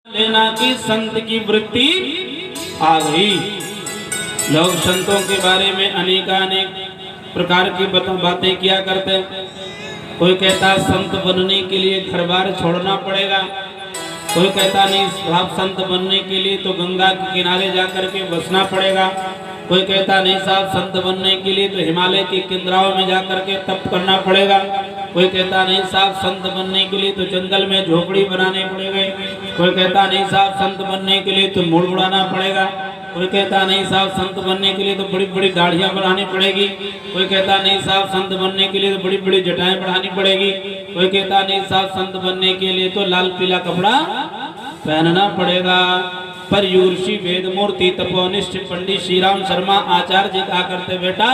लेना की संत की वृत्ति आ गई। लोग संतों के बारे में अनेकानेक प्रकार की बातें किया करते। कोई कहता संत बनने के लिए घर बार छोड़ना पड़ेगा, कोई कहता नहीं आप संत बनने के लिए तो गंगा के किनारे जाकर के बसना पड़ेगा, कोई कहता नहीं साहब संत बनने के लिए तो हिमालय की किंद्राओं में जाकर के तप करना पड़ेगा, कोई कहता नहीं साहब संत बनने के लिए तो जंगल में झोपड़ी बनाने पड़ेगा, कोई कहता नहीं साहब संत बनने के लिए तो मुड़ उड़ाना पड़ेगा, कोई कहता नहीं साहब संत बनने के लिए तो बड़ी बड़ी दाढ़ियां बनानी पड़ेगी, कोई कहता नहीं साहब संत बनने के लिए तो बड़ी बड़ी जटाएं बढ़ानी पड़ेगी, कोई कहता नहीं साहब संत बनने के लिए तो लाल पीला कपड़ा पहनना पड़ेगा। पर यूर्षि वेदमूर्ति तपोनिष्ठ पंडित श्री राम शर्मा आचार्य जी कहा करते बेटा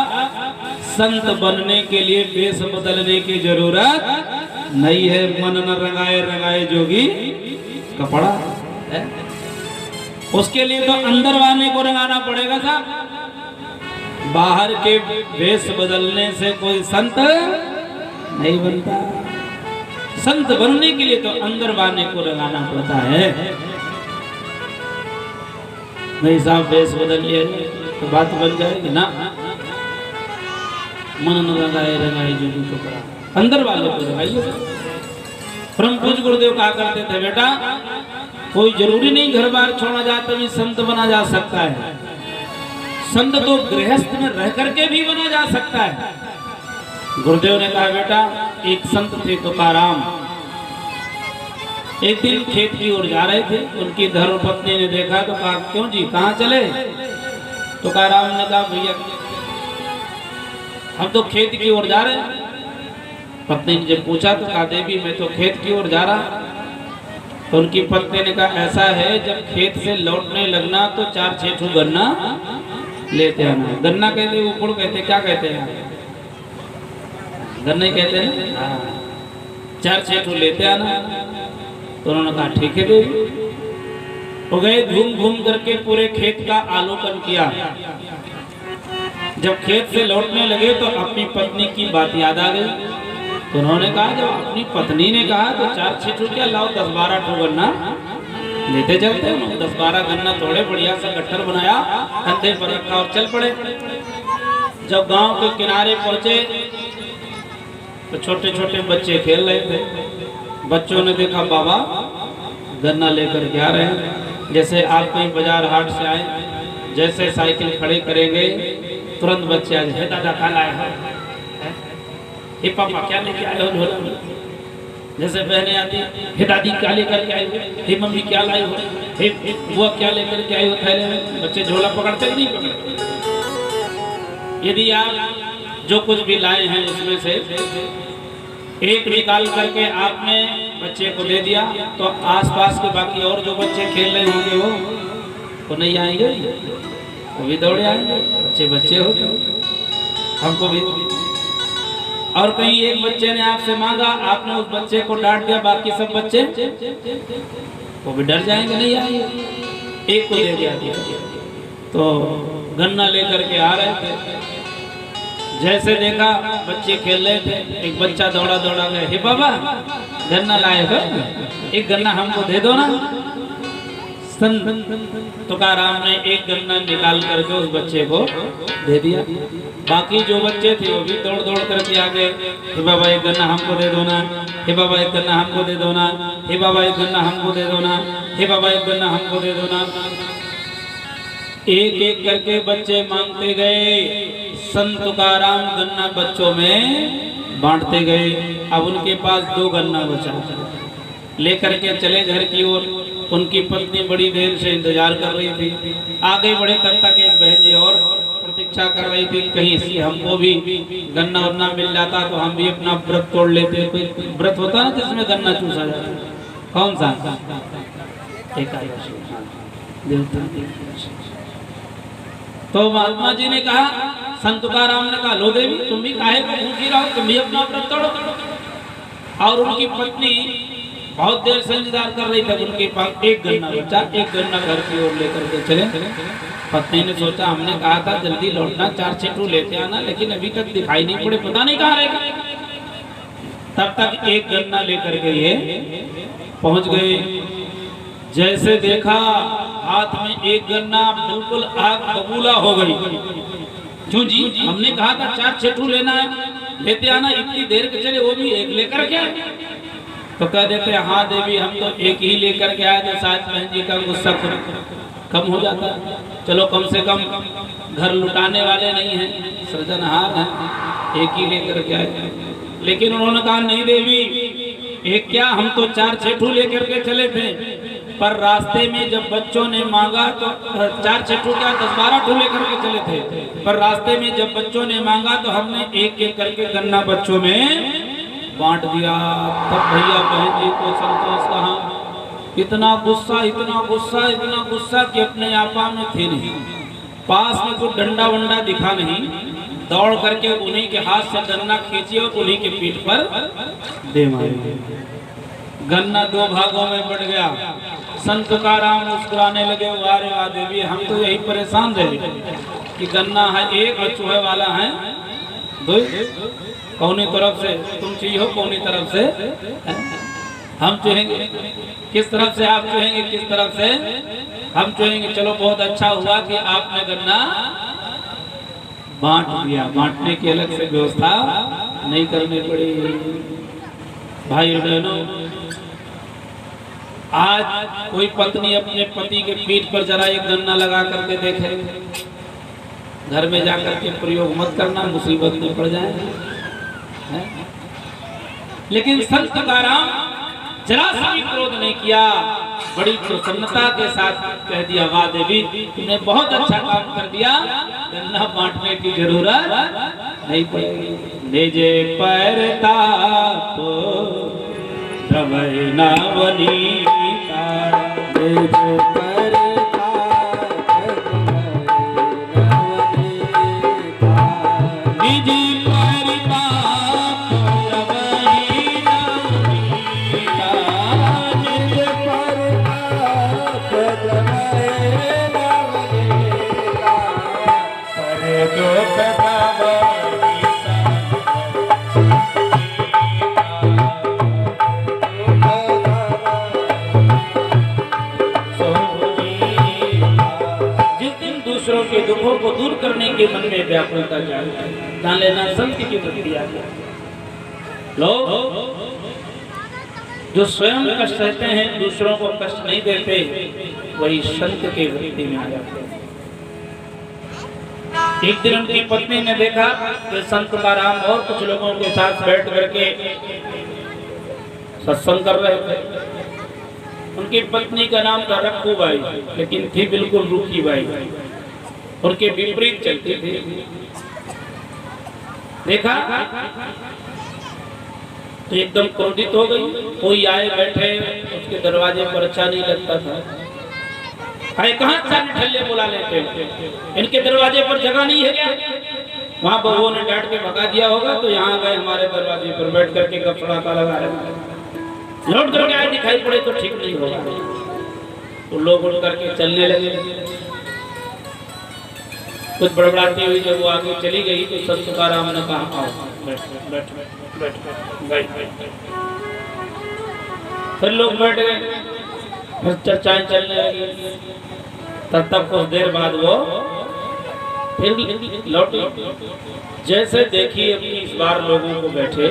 संत बनने के लिए वेश बदलने की जरूरत नहीं है, मन न रंगाए रंगाए जोगी कपड़ा है। उसके लिए तो अंदर वाले को रंगाना पड़ेगा साहब, बाहर के वेश बदलने से कोई संत नहीं बनता। संत बनने के लिए तो अंदर वाले को रंगाना पड़ता है। नहीं साहब वेश बदल लिया तो बात बन जाएगी ना, मन न रंगाए रंगाए जोगी कपड़ा, अंदर वाले को रंगाइए। परम पूज्य गुरुदेव कहा करते थे बेटा कोई जरूरी नहीं घर बार छोड़ा जाए तभी संत बना जा सकता है, संत तो गृहस्थ में रह करके भी बना जा सकता है। गुरुदेव ने कहा बेटा एक संत थे तुकाराम, एक दिन खेत की ओर जा रहे थे, उनकी धर्मपत्नी ने देखा तो कहा क्यों जी कहाँ चले? तुकाराम ने कहा भैया हम तो खेत की ओर जा रहे हैं। पत्नी ने जब पूछा तो कहा देवी मैं तो खेत की ओर जा रहा। तो उनकी पत्नी ने कहा ऐसा है जब खेत से लौटने लगना तो 4-6 ठू गन्ना लेते आना। गन्ना कहते ऊपर कहते क्या कहते हैं? गन्ने कहते हैं। 4-6 ठू लेते आना। तो उन्होंने कहा ठीक है देवी। तो गए घूम घूम करके पूरे खेत का अवलोकन किया। जब खेत से लौटने लगे तो अपनी पत्नी की बात याद आ गई। तो उन्होंने कहा जब अपनी पत्नी ने कहा तो 4-6 ठू क्या लाओ 10-12 ठू गन्ना लेते चलते हैं। 10-12 गन्ना तोड़े, बढ़िया सा गट्ठर बनाया, कंधे पर रखा और चल पड़े। जब गांव के किनारे पहुंचे तो छोटे छोटे बच्चे खेल रहे थे। बच्चों ने देखा बाबा गन्ना लेकर के आ रहे हैं। जैसे आप कहीं बाजार हाट से आए, जैसे साइकिल खड़े करेंगे तुरंत बच्चे आज है दादा क्या लाए हो, हे पापा क्या लेके आए हो झोला में। जैसे बहनें आती हे दादी क्या लेकर के आई हो, हे मम्मी क्या लाई हो, हे बुआ क्या लेकर के आई हो थैले में। बच्चे झोला पकड़ते नहीं पकड़ते। यदि आप जो कुछ भी लाए हैं उसमें से एक निकाल करके आपने बच्चे को दे दिया तो आसपास के बाकी और जो बच्चे खेल रहे होंगे वो नहीं आएंगे, वो भी दौड़े आएंगे। बच्चे बच्चे होते हमको भी। और कहीं एक बच्चे ने आपसे मांगा, आपने उस बच्चे को डांट दिया, बाकी सब बच्चे वो भी डर जाएंगे, नहीं आएंगे। एक को दे दिया तो गन्ना लेकर के आ रहे थे। जैसे देखा बच्चे खेल रहे थे, एक बच्चा दौड़ा दौड़ा गया, हे बाबा गन्ना लाए हो, एक गन्ना हमको दे दो ना। तुकाराम ने एक गन्ना निकाल करके उस बच्चे को दे दिया। बाकी जो बच्चे थे वो भी दौड़ दौड़ करके आ गए, हे बाबा एक गन्ना हमको दे दो ना, हे बाबा एक गन्ना हमको दे दो ना, हे बाबा एक गन्ना हमको दे दो ना, हे बाबा एक गन्ना हमको दे दो ना। एक एक करके बच्चे मांगते गए। संत तुकाराम गन्ना बच्चों में बांटते गए। अब उनके पास 2 गन्ना बचा, लेकर के चले घर की ओर। उनकी पत्नी बड़ी देर से इंतजार कर रही थी। आगे बढ़े तब तक एक बहन जी और प्रतीक्षा कर रही थी कहीं से हमको भी गन्ना वन्ना मिल जाता तो हम भी अपना व्रत तोड़ लेते। कोई व्रत होता ना जिसमें गन्ना चूसा जाता, कौन सा? एकादशी। तो महात्मा जी ने कहा, संत तुकाराम ने कहा लो देवी तुम भी काहे को भूखी रहो, तुम भी अपना व्रत तोड़ो। और उनकी पत्नी बहुत देर से इंतजार कर रही थी। उनके पास एक गन्ना बचा, एक गन्ना घर की ओर लेकर के चले। पत्नी ने सोचा हमने कहा था जल्दी लौटना, 4-6 ठू लेते आना, लेकिन अभी तक दिखाई नहीं पड़े, पता नहीं कहाँ रहेगा। तब तक एक गन्ना लेकर के ये पहुंच गए। जैसे देखा हाथ में एक गन्ना बिल्कुल आग बबूला हो गई। क्यों जी, हमने कहा था 4 छेठू लेना है, लेते आना, इतनी देर के चले वो भी एक लेकर के। तो कह देते हाँ देवी हम तो एक ही लेकर के आए थे, शायद बहन जी का गुस्सा कम हो जाता। चलो कम से कम घर लुटाने वाले नहीं हैं, सृजनहार हैं, एक ही लेकर के आए। लेकिन उन्होंने कहा नहीं देवी, एक क्या, हम तो 4 छेठू लेकर के चले थे, पर रास्ते में जब बच्चों ने मांगा तो 4 छेठू क्या 10-12 ठू लेकर के चले थे, पर रास्ते में जब बच्चों ने मांगा तो हमने एक एक करके गन्ना बच्चों में बांट दिया। तब भैया बहन जी को संतोष कहा। इतना गुस्सा, इतना गुस्सा, इतना गुस्सा कि अपने आपा में थे नहीं, पास में कोई डंडा वंडा दिखा नहीं, दौड़ करके उन्हीं के हाथ से गन्ना खींची और उन्हीं के पीठ पर दे मारी। गन्ना 2 भागों में बढ़ गया। संत तुकाराम मुस्कुराने लगे, वारे वाह देवी हम तो यही परेशान रहे कि गन्ना है एक और चूहे वाला है 2, कौनी तरफ से तुम चाहिए हो, कौनी तरफ से हम चूहेंगे, किस तरफ से आप चूहेंगे, किस तरफ से हम चूहेंगे। चलो बहुत अच्छा हुआ कि आपने गन्ना बांट दिया, बांटने की अलग से व्यवस्था नहीं करनी पड़ी। भाई बहनों, आज कोई पत्नी अपने पति के पीठ पर जरा एक गन्ना लगा करके देखे, घर में जाकर के प्रयोग मत करना, मुसीबत में पड़ जाए। लेकिन संत तुकाराम जरा सा भी क्रोध नहीं किया, बड़ी प्रसन्नता के साथ कह दिया वाह देवी तुमने बहुत अच्छा काम कर दिया, गन्ना बांटने की जरूरत नहीं पड़ेगी। निजे परताप धवैना वनीता, निजे परताप निजे के दुखों को दूर करने के मन में व्याकुलता जान लेना संत की प्रक्रिया है। लोग जो स्वयं कष्ट सहते हैं, दूसरों को कष्ट नहीं देते, वही संत के वृत्ति में आ जाते हैं। एक दिन उनकी पत्नी ने देखा कि संत तुकाराम और कुछ लोगों के साथ बैठ करके सत्संग कर रहे थे। उनकी पत्नी का नाम था रखूबाई, लेकिन थी बिल्कुल रूखी बाई, उनके विपरीत चलती थी। देखा तो एकदम क्रोधित हो गई। कोई आए बैठे उसके दरवाजे पर अच्छा नहीं लगता था, अरे कहाँ सारे ठल्ले बुला लेते, इनके दरवाजे पर जगह नहीं है क्या? वहाँ बहुओं ने डांट के भगा दिया होगा, तो यहाँ गए हमारे दरवाजे पर बैठ करके गपड़ा का लगा रहे। लौट करके आए दिखाई पड़े तो ठीक नहीं होगा, तो लोग उठ करके चलने लगे। कुछ बड़बड़ाती हुई जब वो आगे चली गई तो संत तुकाराम ने कहा आओ बैठ बैठ बैठ बैठ। फिर लोग बैठ गए, फिर चर्चाएं चलने लगी। तब कुछ देर बाद वो फिर लौटी। जैसे देखी अपनी इस बार लोगों को बैठे,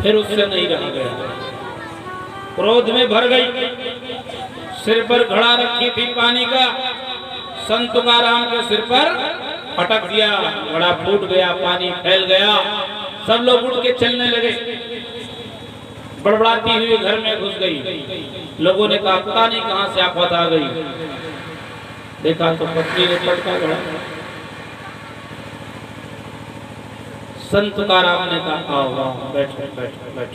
फिर उससे नहीं रहा गया, क्रोध में भर गई। सिर पर घड़ा रखी थी पानी का, संत तुकाराम के सिर पर पटक दिया, घड़ा फूट गया, पानी फैल गया। सब लोग उठ के चलने लगे। बड़बड़ाती हुई घर में घुस गई। लोगों ने कहा पता नहीं कहां से आफत आ गई। देखा तो पत्नी ने पटका घड़ा। संत तुकाराम ने कहा आओ बैठ बैठ बैठ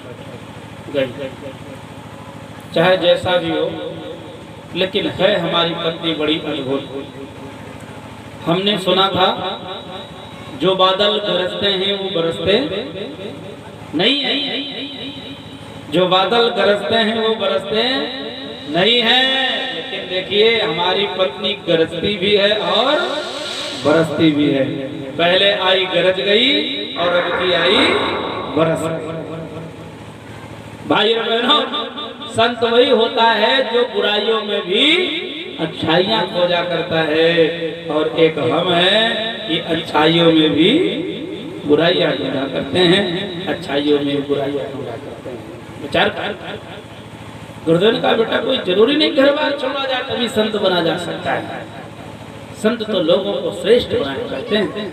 गई। चाहे जैसा भी हो, लेकिन है हमारी पत्नी बड़ी अद्भुत। हमने सुना था जो बादल गरजते हैं वो बरसते नहीं है, जो बादल गरजते हैं वो बरसते नहीं है। लेकिन देखिए हमारी पत्नी गरजती भी है और बरसती भी है। पहले आई गरज गई और अब की आई बरस। भाई बहनों, संत वही होता है जो बुराइयों में भी अच्छाइयाँ खोजा करता है, और एक हम हैं कि अच्छाइयों में भी बुराइयाँ खोजा करते हैं, अच्छाइयों में बुराइयाँ खोजा करते हैं। विचार कर, गुरुदेव ने कहा बेटा कोई जरूरी नहीं घर बार छोड़ा जाए तभी संत बना जा सकता है। संत तो लोगों को श्रेष्ठ बनाया करते हैं,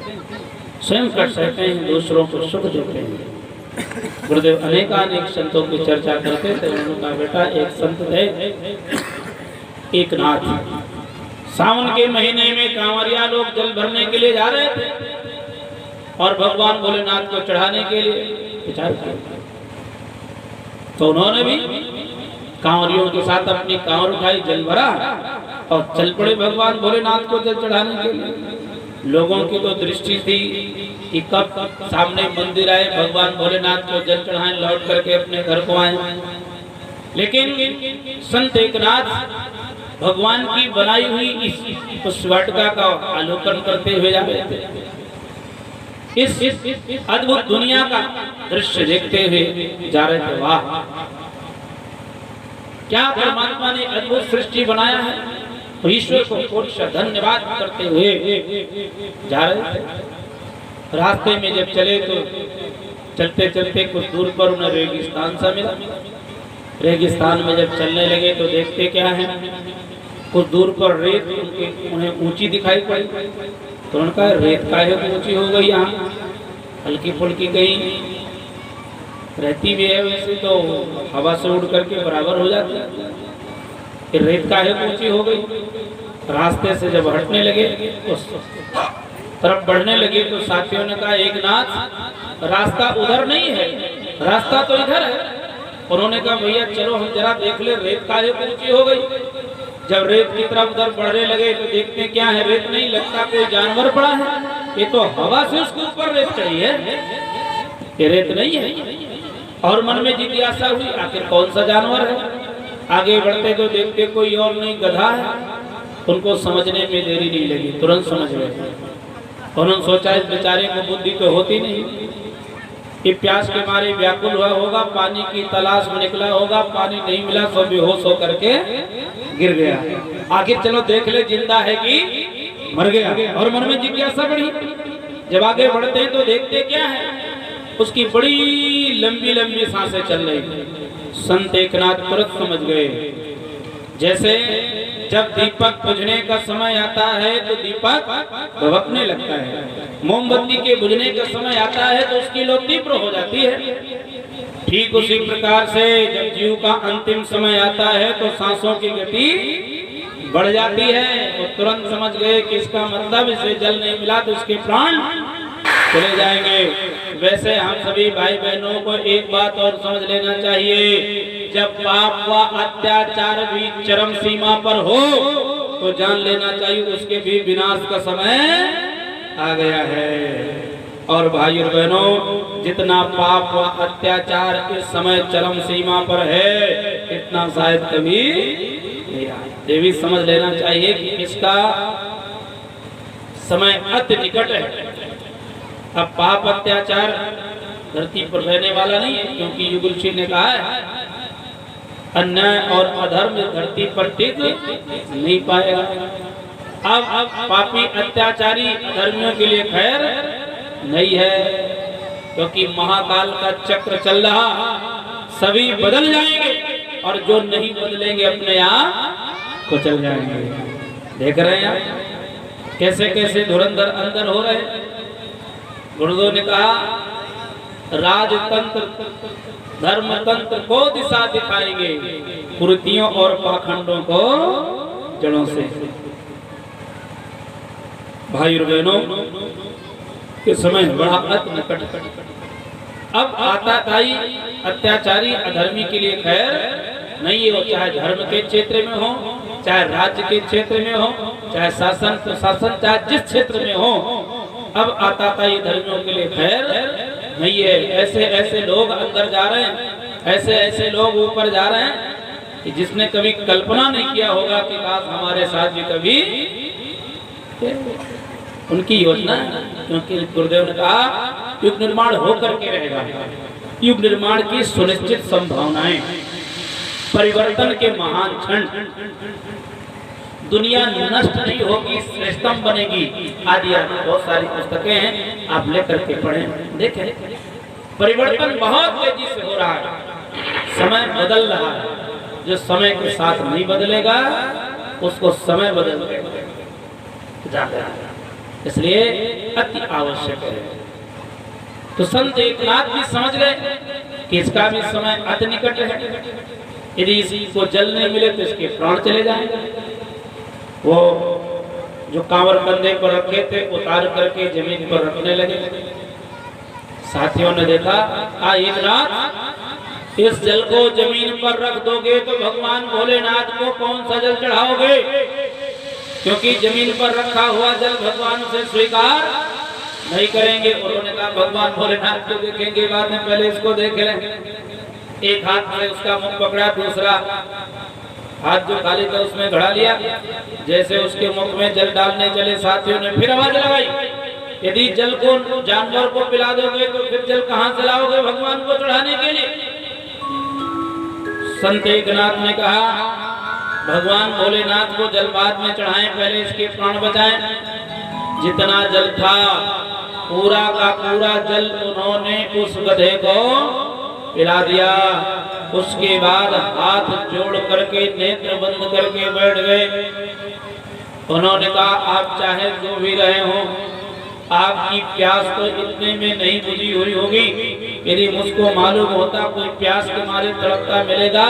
स्वयं कर सकते हैं, दूसरों को सुख देते हैं। गुरुदेव अनेकानेक संतों की चर्चा करते थे। उन्होंने कहा बेटा एक संत थे एक नाथ, सावन के महीने में कांवरिया लोग जल भरने के लिए जा रहे थे और भगवान भोलेनाथ को चढ़ाने के लिए विचार किया, तो उन्होंने भी कांवरियों के साथ अपनी कांवर उठाई, जल भरा और चल पड़े भगवान भोलेनाथ को जल चढ़ाने के लिए। लोगों की तो दृष्टि थी कि कब सामने मंदिर आए, भगवान भोलेनाथ को जल चढ़ाएं, लौट करके अपने घर को आए। लेकिन संत एकनाथ भगवान की बनाई हुई इस पुष्पवाटिका का अवलोकन करते हुए जा रहे थे, इस अद्भुत दुनिया का दृश्य देखते हुए जा रहे थे। वाह क्या परमात्मा ने अद्भुत सृष्टि बनाया है, तो ईश्वर को कोटि धन्यवाद करते हुए जा रहे थे। रास्ते में जब चले तो चलते चलते कुछ दूर पर उन्हें रेगिस्तान सा मिला। रेगिस्तान में जब चलने लगे तो देखते क्या है, कुछ दूर पर रेत उन्हें ऊंची दिखाई पड़ी। तो उन्होंने कहा रेत काहे ऊंची हो गई, यहाँ हल्की फुल्की कहीं रहती भी है, वैसे तो हवा से उड़ करके बराबर हो जाती है, फिर रेत काहे ऊंची हो गई। रास्ते से जब हटने लगे उस तरफ बढ़ने लगे तो साथियों ने कहा एक नाथ रास्ता उधर नहीं है, रास्ता तो इधर है। उन्होंने कहा भैया चलो हम जरा देख ले रेत काहे ऊंची हो गई। जब रेत की तरफ उधर बढ़ने लगे तो देखते क्या है, रेत नहीं लगता कोई जानवर पड़ा है, ये तो हवा से उसके ऊपर रेत चढ़ी है, ये रेत नहीं है। और मन में जिज्ञासा हुई आखिर कौन सा जानवर है। आगे बढ़ते तो देखते कोई और नहीं, गधा है। उनको समझने में देरी नहीं लगी, तुरंत समझ गए। उन्होंने सोचा इस बेचारे को बुद्धि तो होती नहीं, ये प्यास के मारे व्याकुल हुआ होगा, पानी की तलाश में निकला होगा, पानी नहीं मिला तो बेहोश होकर के गिर गया। आखिर चलो देख ले जिंदा है कि मर गया। और मन में जिज्ञासा बढ़ी। जब आगे बढ़ते हैं तो देखते क्या है, उसकी बड़ी लंबी लंबी सांसें चल रही। संत एकनाथ तुरंत समझ गए, जैसे जब दीपक बुझने का समय आता है तो दीपक भभकने लगता है, मोमबत्ती के बुझने का समय आता है तो उसकी लौ तीव्र हो जाती है। ठीक उसी प्रकार से जब जीव का अंतिम समय आता है तो सांसों की गति बढ़ जाती है। तो तुरंत समझ गए कि इसका मतलब इसे जल नहीं मिला तो इसके प्राण चले जाएंगे। वैसे हम सभी भाई बहनों को एक बात और समझ लेना चाहिए, जब पाप व अत्याचार भी चरम सीमा पर हो तो जान लेना चाहिए उसके भी विनाश का समय आ गया है। और भाई और बहनों, जितना पाप व अत्याचार इस समय चरम सीमा पर है, इतना शायद कभी ये भी समझ लेना चाहिए कि इसका समय अति निकट है। अब पाप अत्याचार धरती पर रहने वाला नहीं है, क्योंकि युगल ने कहा है अन्याय और अधर्म धरती पर टिक नहीं पाएगा। अब पापी अत्याचारी अधर्मियों के लिए खैर नहीं है, क्योंकि महाकाल का चक्र चल रहा, सभी बदल जाएंगे और जो नहीं बदलेंगे अपने आप कुचल जाएंगे। देख रहे हैं आप कैसे कैसे धुरंधर अंदर हो रहे। गुरुदेव ने कहा राजतंत्र धर्मतंत्र को दिशा दिखाएंगे, कुरीतियों और पाखंडों को जड़ों से। भाई और बहनों, इस समय बड़ा अति निकट। अब आताताई अत्याचारी अधर्मी के लिए खैर नहीं हो, चाहे धर्म के क्षेत्र में हो, चाहे राज्य के क्षेत्र में हो, चाहे शासन प्रशासन चाहे जिस क्षेत्र में हो, अब आताताई धर्मियों के लिए खैर नहीं है। ऐसे ऐसे लोग अंदर जा रहे हैं, ऐसे ऐसे लोग ऊपर जा रहे हैं कि जिसने कभी कल्पना नहीं किया होगा कि काश हमारे साथ भी कभी उनकी योजना, क्योंकि गुरुदेव ने कहा युग निर्माण होकर के रहेगा। युग निर्माण की सुनिश्चित संभावनाएं परिवर्तन के महान क्षण। दुनिया नष्ट नहीं होगी, श्रेष्ठतम बनेगी आदि बहुत सारी पुस्तकें हैं, आप लेकर के पढ़ें देखें। परिवर्तन बहुत तेजी से हो रहा है, समय बदल रहा है। जो समय के साथ नहीं बदलेगा उसको समय बदल देगा, इसलिए अति आवश्यक है। तो संत एकनाथ भी समझ गए कि इसका भी समय अति निकट है, यदि इसको जल नहीं मिले तो इसके प्राण चले जाएंगे। वो जो कांवर कंधे पर रखे थे उतार करके जमीन पर रखने लगे। साथियों ने देखा एक रात इस जल को जमीन पर रख दोगे तो भगवान भोलेनाथ को कौन सा जल चढ़ाओगे, क्योंकि जमीन पर रखा हुआ जल भगवान से स्वीकार नहीं करेंगे। उन्होंने कहा भगवान भोलेनाथ को देखेंगे बाद में, पहले इसको देख लें। एक हाथ से उसका मुख पकड़ा, दूसरा हाथ जो खाली था उसमें घड़ा लिया। जैसे उसके मुख में जल डालने चले, साथियों ने फिर आवाज लगाई, यदि जल को जानवर को पिला दोगे तो फिर जल कहां से लाओगे भगवान को चढ़ाने के लिए। संत एकनाथ ने कहा भगवान भोलेनाथ को जल बाद में चढ़ाएं, पहले इसके प्राण बचाएं। जितना जल था पूरा का पूरा जल उन्होंने उस गधे को पिला दिया। उसके बाद हाथ जोड़ करके नेत्र बंद करके बैठ गए। उन्होंने कहा आप चाहे जो भी रहे हो, आपकी प्यास तो इतने में नहीं बुझी हुई होगी। यदि मुझको मालूम होता कोई प्यास के मारे तड़पता मिलेगा,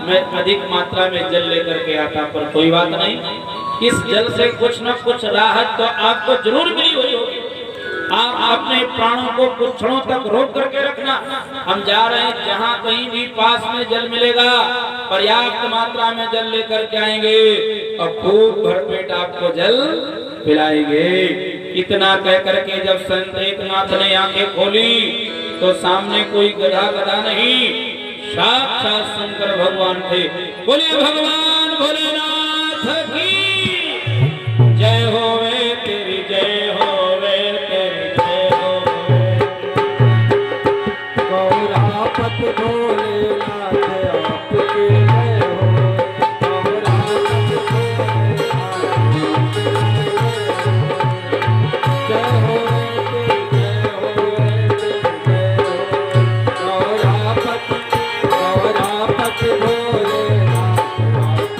मैं अधिक मात्रा में जल लेकर के आता, पर कोई बात नहीं, इस जल से कुछ न कुछ राहत तो आपको जरूर मिली हुई होगी। आप अपने प्राणों को कुछ क्षणों तक रोक करके रखना। हम जा रहे हैं, जहाँ कहीं भी पास में जल मिलेगा पर्याप्त मात्रा में जल लेकर के आएंगे और खूब भरपेट आपको जल पिलाएंगे। इतना कह करके जब संत एकनाथ ने आंखें खोली तो सामने कोई गधा गधा नहीं, साक्षात शंकर भगवान थे। बोले भगवान भोलेनाथ की जय होवे, तेरी जय होवे, तेरी जय होवे। गौरापत भोलेनाथ आपकी जय होवे, गौरापत भोलेनाथ जय होवे, तेरी जय होवे, तेरी जय होवे। गौरापत गौरापत भोलेनाथ आपकी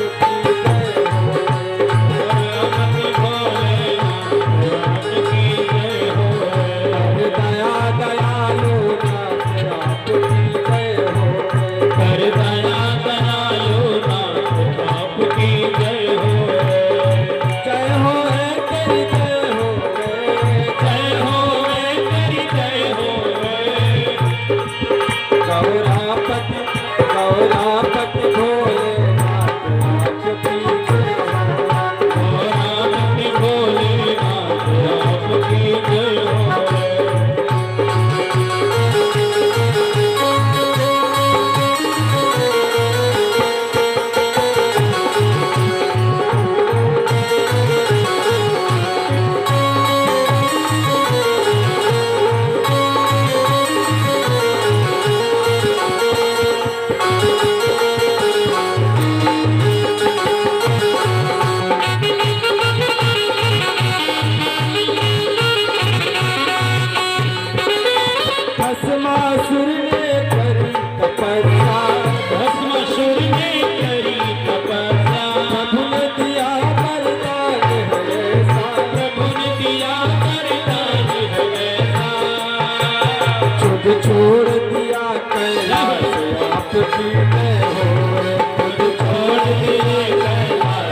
जय होवे, दया दयालु नाथ आपकी जय होवे, कर दया दयालु नाथ आपकी जय होवे। जय होवे तेरी जय होवे, जय होवे, तेरी जय होवे। गौरापत गौरापत भोलेनाथ आपकी जय होवे, गौरापति भोलेनाथ आपकी जय होवे। भस्मासुर ने करी तपस्या, भस्मासुर ने करी तपस्या, प्रभु ने दिया वरदान है ऐसा, प्रभु ने दिया वरदान है ऐसा। खुद छोड़ दिया कैलाश आपकी जय होवे, खुद छोड़ दिए कैलाश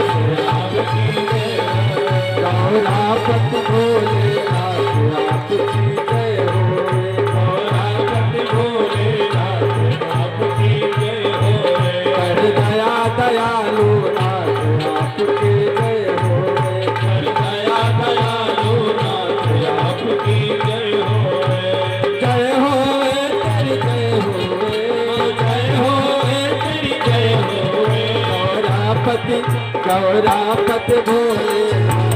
आपकी जय होवे। गौरापत भोलेनाथ आपकी जय होवे, गौरापति भोलेनाथ आपकी जय होवे। कर दया दयालु नाथ आपकी जय होवे, कर दया दयालु नाथ आपकी जय होवे। जय होवे तेरी जय होवे, जय होवे, तेरी जय होवे। गौरापति गौरापत भोलेनाथ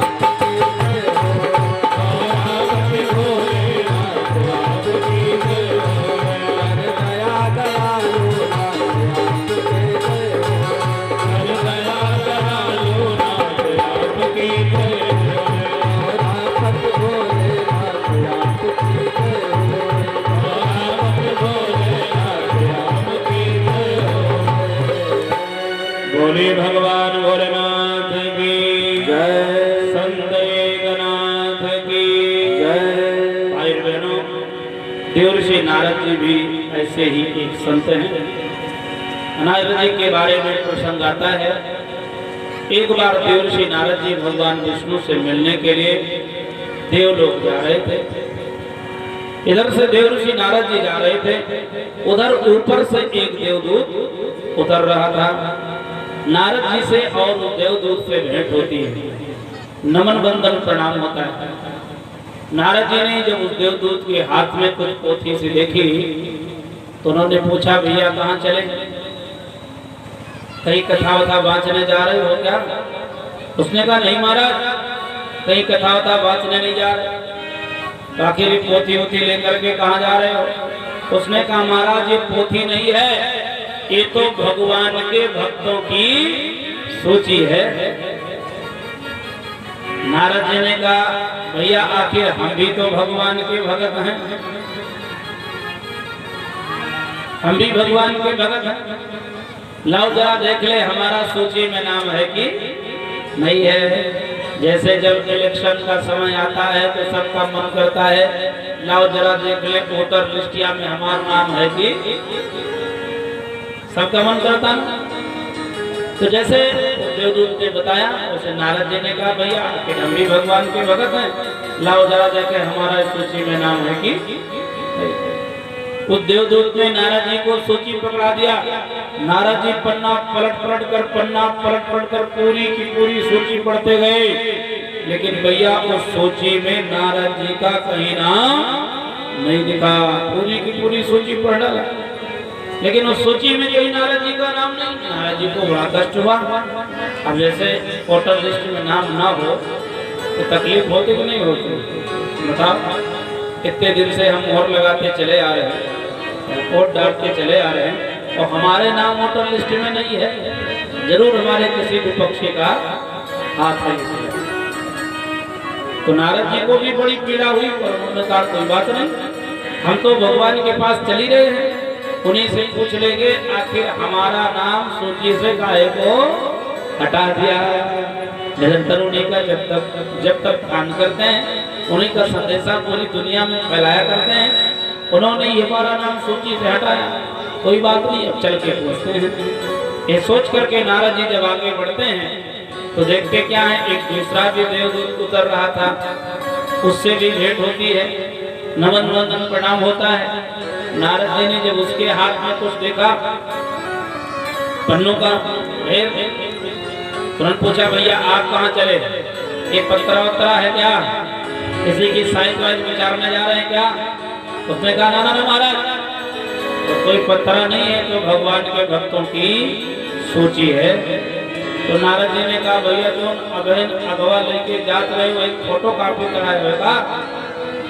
आपकी जय होवे, गौरापति भोलेनाथ आपकी जय होवे। कर दया दयालु नाथ आपकी बोले भगवान भोलेनाथ की जय। संत एकनाथ की जय। भाई बहनों, देवर्षि नारद जी भी ऐसे ही एक संत हैं। नारद जी के बारे में प्रसंग आता है। एक बार देवर्षि नारद जी भगवान विष्णु से मिलने के लिए देवलोक जा रहे थे। इधर से देवर्षि नारद जी जा रहे थे, उधर ऊपर से एक देवदूत उतर रहा था। नारद जी से और उस देवदूत से भेंट होती है, नमन बंदन प्रणाम होता है। नारद जी ने जब उस देवदूत के हाथ में कुछ पोथी सी देखी तो उन्होंने पूछा, भैया कहाँ चले, कहीं कथा वथा बाँचने जा रहे हो क्या? उसने कहा, नहीं महाराज, कहीं कथा वथा बाँचने नहीं जा रहे। तो आखिर पोथी वोथी लेकर के कहाँ जा रहे हो? उसने कहा, महाराज ये पोथी नहीं है, ये तो भगवान के भक्तों की सूची है। नारद जी ने कहा, भैया आखिर हम भी तो भगवान के भगत हैं, हम भी भगवान के भगत हैं, लाओ जरा देख ले हमारा सूची में नाम है कि नहीं है। जैसे जब इलेक्शन का समय आता है तो सबका मन करता है, लाओ जरा देख ले वोटर लिस्टिया में हमारा नाम है कि, सबका मन करता है। तो जैसे देवदूत ने बताया, उसे नारद जी ने कहा, भैया आखिर हम भी भगवान के भगत हैं, लाओ जरा देखे हमारा सूची में नाम है कि। उस देवदूत ने नारद जी को सूची पकड़ा दिया। नारद जी पन्ना पलट पलट कर पूरी की पूरी सूची पढ़ते गए, लेकिन भैया उस सूची में नारद जी का कहीं नाम नहीं दिखा। पूरी की पूरी सूची पढ़ डाला, लेकिन उस सूची में कहीं नारद जी का नाम नहीं। नारद जी को बड़ा कष्ट हुआ। अब जैसे वोटर लिस्ट में नाम ना हो तो तकलीफ होती कि नहीं होती? बताओ, इतने दिन से हम मोहर लगाते चले आ रहे हैं, वोट डालते चले आ रहे हैं, और हमारे नाम वोटर लिस्ट में नहीं है। जरूर हमारे किसी विपक्षी का हाथ है इसमें। तो नारद जी को भी बड़ी पीड़ा हुई, पर उन्होंने कहा, कोई बात नहीं, हम तो भगवान के पास चल ही रहे हैं, उन्हीं से पूछ लेंगे आखिर हमारा नाम सूची से काहे को हटा दिया। निरंतर उन्हीं का जब तक काम करते हैं, उन्हीं का संदेशा पूरी दुनिया में फैलाया करते हैं। उन्होंने ये हमारा नाम सूची से हटाया, कोई बात नहीं, अब चल के पूछते हैं। ये सोच करके नारद जी जब आगे बढ़ते हैं तो देखते क्या है, एक दूसरा भी देवदूत उतर रहा था, उससे भी भेंट होती है, नमन वंदन प्रणाम होता है। नारद जी ने जब उसके हाथ में कुछ देखा, पन्नों का ढेर, तुरंत पूछा, भैया आप कहाँ चले, ये पत्रा वत्रा है क्या, किसी की साइज वाइज विचारने जा रहे हैं क्या? उसने कहा, ना महाराज, तो कोई पत्रा नहीं है, तो भगवान के भक्तों की सूची है। तो नारद जी ने कहा, भैया तुम अगवा लेके जाते रहे हो, एक फोटो कॉपी कराए हुए का?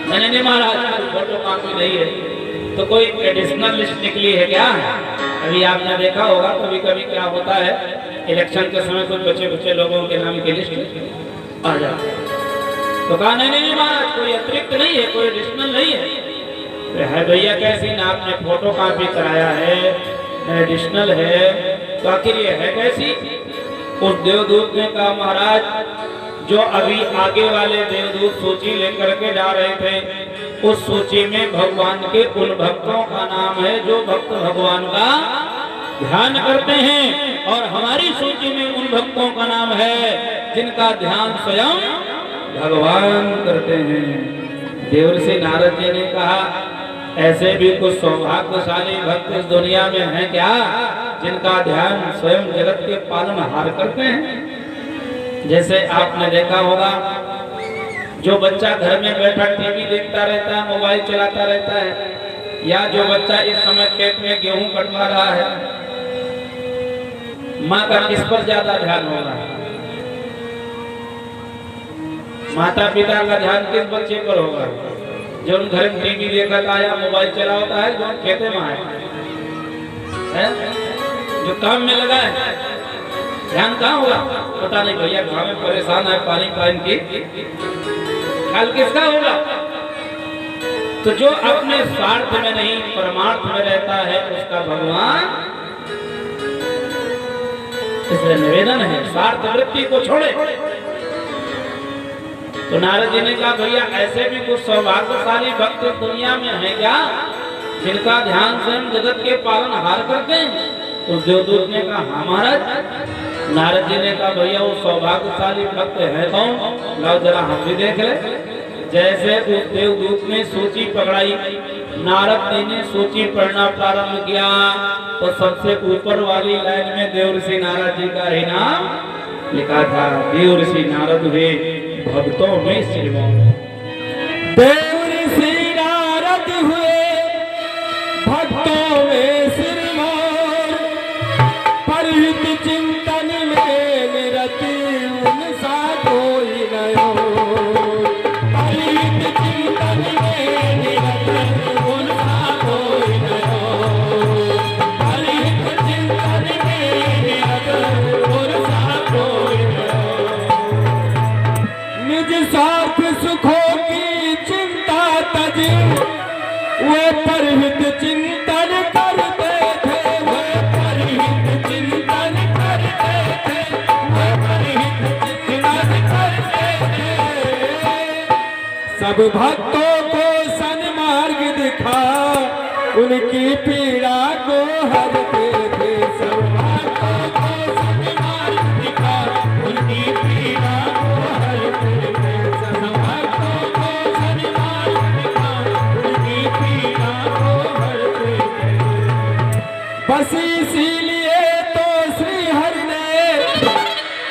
नहीं महाराज, फोटो कॉपी नहीं है। तो कोई एडिशनल लिस्ट निकली है क्या? अभी आपने देखा होगा कभी कभी क्या होता है, इलेक्शन के समय कुछ बच्चे लोगों के नाम की लिस्ट आ जाती है। तो कहा, नहीं महाराज, कोई अतिरिक्त नहीं है, कोई एडिशनल नहीं है। है भैया, कैसी ना आपने फोटो कॉपी कराया है, एडिशनल है, तो आखिर ये है कैसी? उस देवदूत ने कहा, महाराज, जो अभी आगे वाले देवदूत सूची लेकर के जा रहे थे, उस सूची में भगवान के उन भक्तों का नाम है जो भक्त भगवान का ध्यान करते हैं, और हमारी सूची में उन भक्तों का नाम है जिनका ध्यान स्वयं भगवान करते हैं। देवर्षि नारद जी ने कहा, ऐसे भी कुछ सौभाग्यशाली भक्त इस दुनिया में हैं क्या, जिनका ध्यान स्वयं जगत के पालनहार करते हैं। जैसे आपने देखा होगा, जो बच्चा घर में बैठा टीवी देखता रहता है, मोबाइल चलाता रहता है, या जो बच्चा इस समय खेत में गेहूं कटवा रहा है, माँ का किस पर ज्यादा ध्यान होगा? माता पिता का ध्यान किस बच्चे पर होगा? जो घर में टीवी देखता है या मोबाइल चलाता है, जो खेते में है, जो काम में लगा है, ध्यान कहाँ होगा? पता नहीं भैया, गाँव में परेशान है, पानी की ख्याल किसका होगा? तो जो अपने स्वार्थ में नहीं परमार्थ में रहता है, उसका भगवान इसलिए निवेदन है स्वार्थ वृत्ति को छोड़े। तो नारद जी ने कहा भैया ऐसे भी कुछ सौभाग्यशाली भक्त दुनिया में है क्या जिनका ध्यान स्वयं जगत के पालन हार करते हैं? तो देवदूत ने कहा हाँ महाराज। नारद जी ने कहा भैया वो सौभाग्यशाली भक्त है कौन? लाओ जरा हम भी देख ले। जैसे उस देवदूत ने सूची पकड़ाई, नारद जी ने सूची पढ़ना प्रारंभ किया तो सबसे ऊपर वाली लाइन में देवर्षि नारद जी का ही नाम लिखा था। देवर्षि नारद हुए भक्तों में श्रीमान। देवर्षि नारद हुए भक्तों में श्रीमान, परहित चिंतन में निरत उनसा कोई न हो। परहित चिंतन में निरत उनसा कोई न हो। परहित चिंतन में निरत उनसा कोई न हो। निज स्वार्थ सुखों की चिंता तज वे परहित चिंतन करते थे। वे परहित चिंतन करते थे। वे परहित चिंतन करते थे। सब भक्तों को सन्मार्ग दिखा उनकी पीड़ा को हरते थे। सब भक्तों को सन्मार्ग दिखा उनकी पीड़ा को हरते थे। सब भक्तों को सन्मार्ग दिखा उनकी पीड़ा को हरते थे। बस इसीलिए तो श्री हरि ने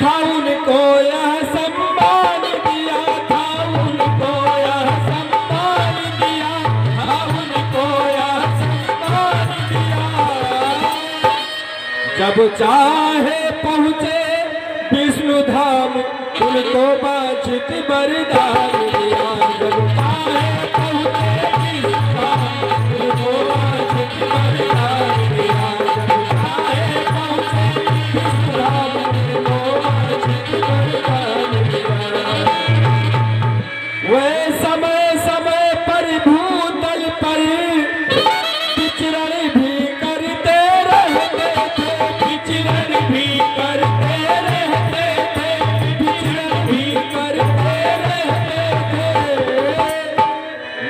था उनको यह सम्मान दिया। था उनको यह सम्मान दिया। था उनको यह सम्मान दिया। जब चाहे पहुँचे विष्णु धाम उनको वांछित वरदान दिया। जब चाहे पहुँचे विष्णु धाम उनको वांछित वरदान दिया। जब चाहे पहुँचे विष्णु धाम उनको वांछित वरदान दिया। वे समय समय पर भूतल पर विचरण भी करते रहते थे। विचरण भी करते रहते थे। विचरण भी करते रहते थे।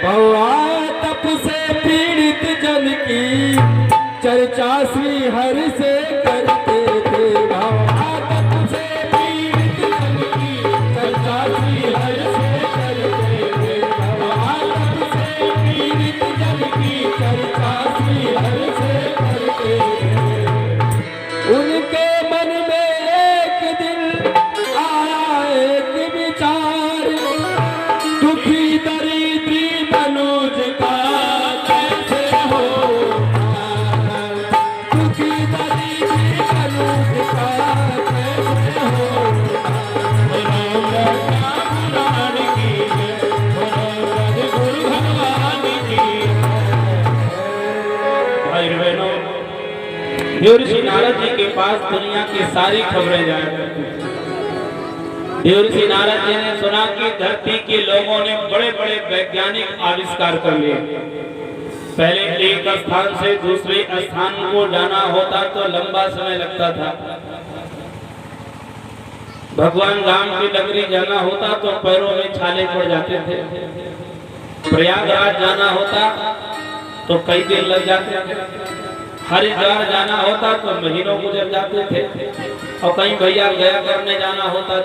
बहुआ तप से पीड़ित जन की चर्चा श्री हरि से करते थे। बहुआ तप से पीड़ित जन की चर्चा श्री हरि से करते थे। बहुआ तप से पीड़ित जन की चर्चा श्री हरि से करते थे। उनके मन में एक दिन आया एक विचार, दुखी दरिद्री मनुज का कैसे होगा। दुखी दरिद्री मनुज का कैसे होगा। पुराण की जय, गुरु भगवान की भाई बहनों, देवर्षि नारद जी के पास दुनिया की सारी खबरें जाया करती थी। देवर्षि नारद जी ने सुना कि धरती के लोगों ने बड़े बड़े वैज्ञानिक आविष्कार कर लिए। पहले एक स्थान से दूसरे स्थान को जाना होता तो लंबा समय लगता था। भगवान राम की नगरी जाना होता तो पैरों में छाले पड़ जाते थे। प्रयागराज जाना होता तो कई दिन लग जाते थे। हरिद्वार जाना होता तो महीनों गुजर जाते थे। और कहीं भैया गया करने जाना होता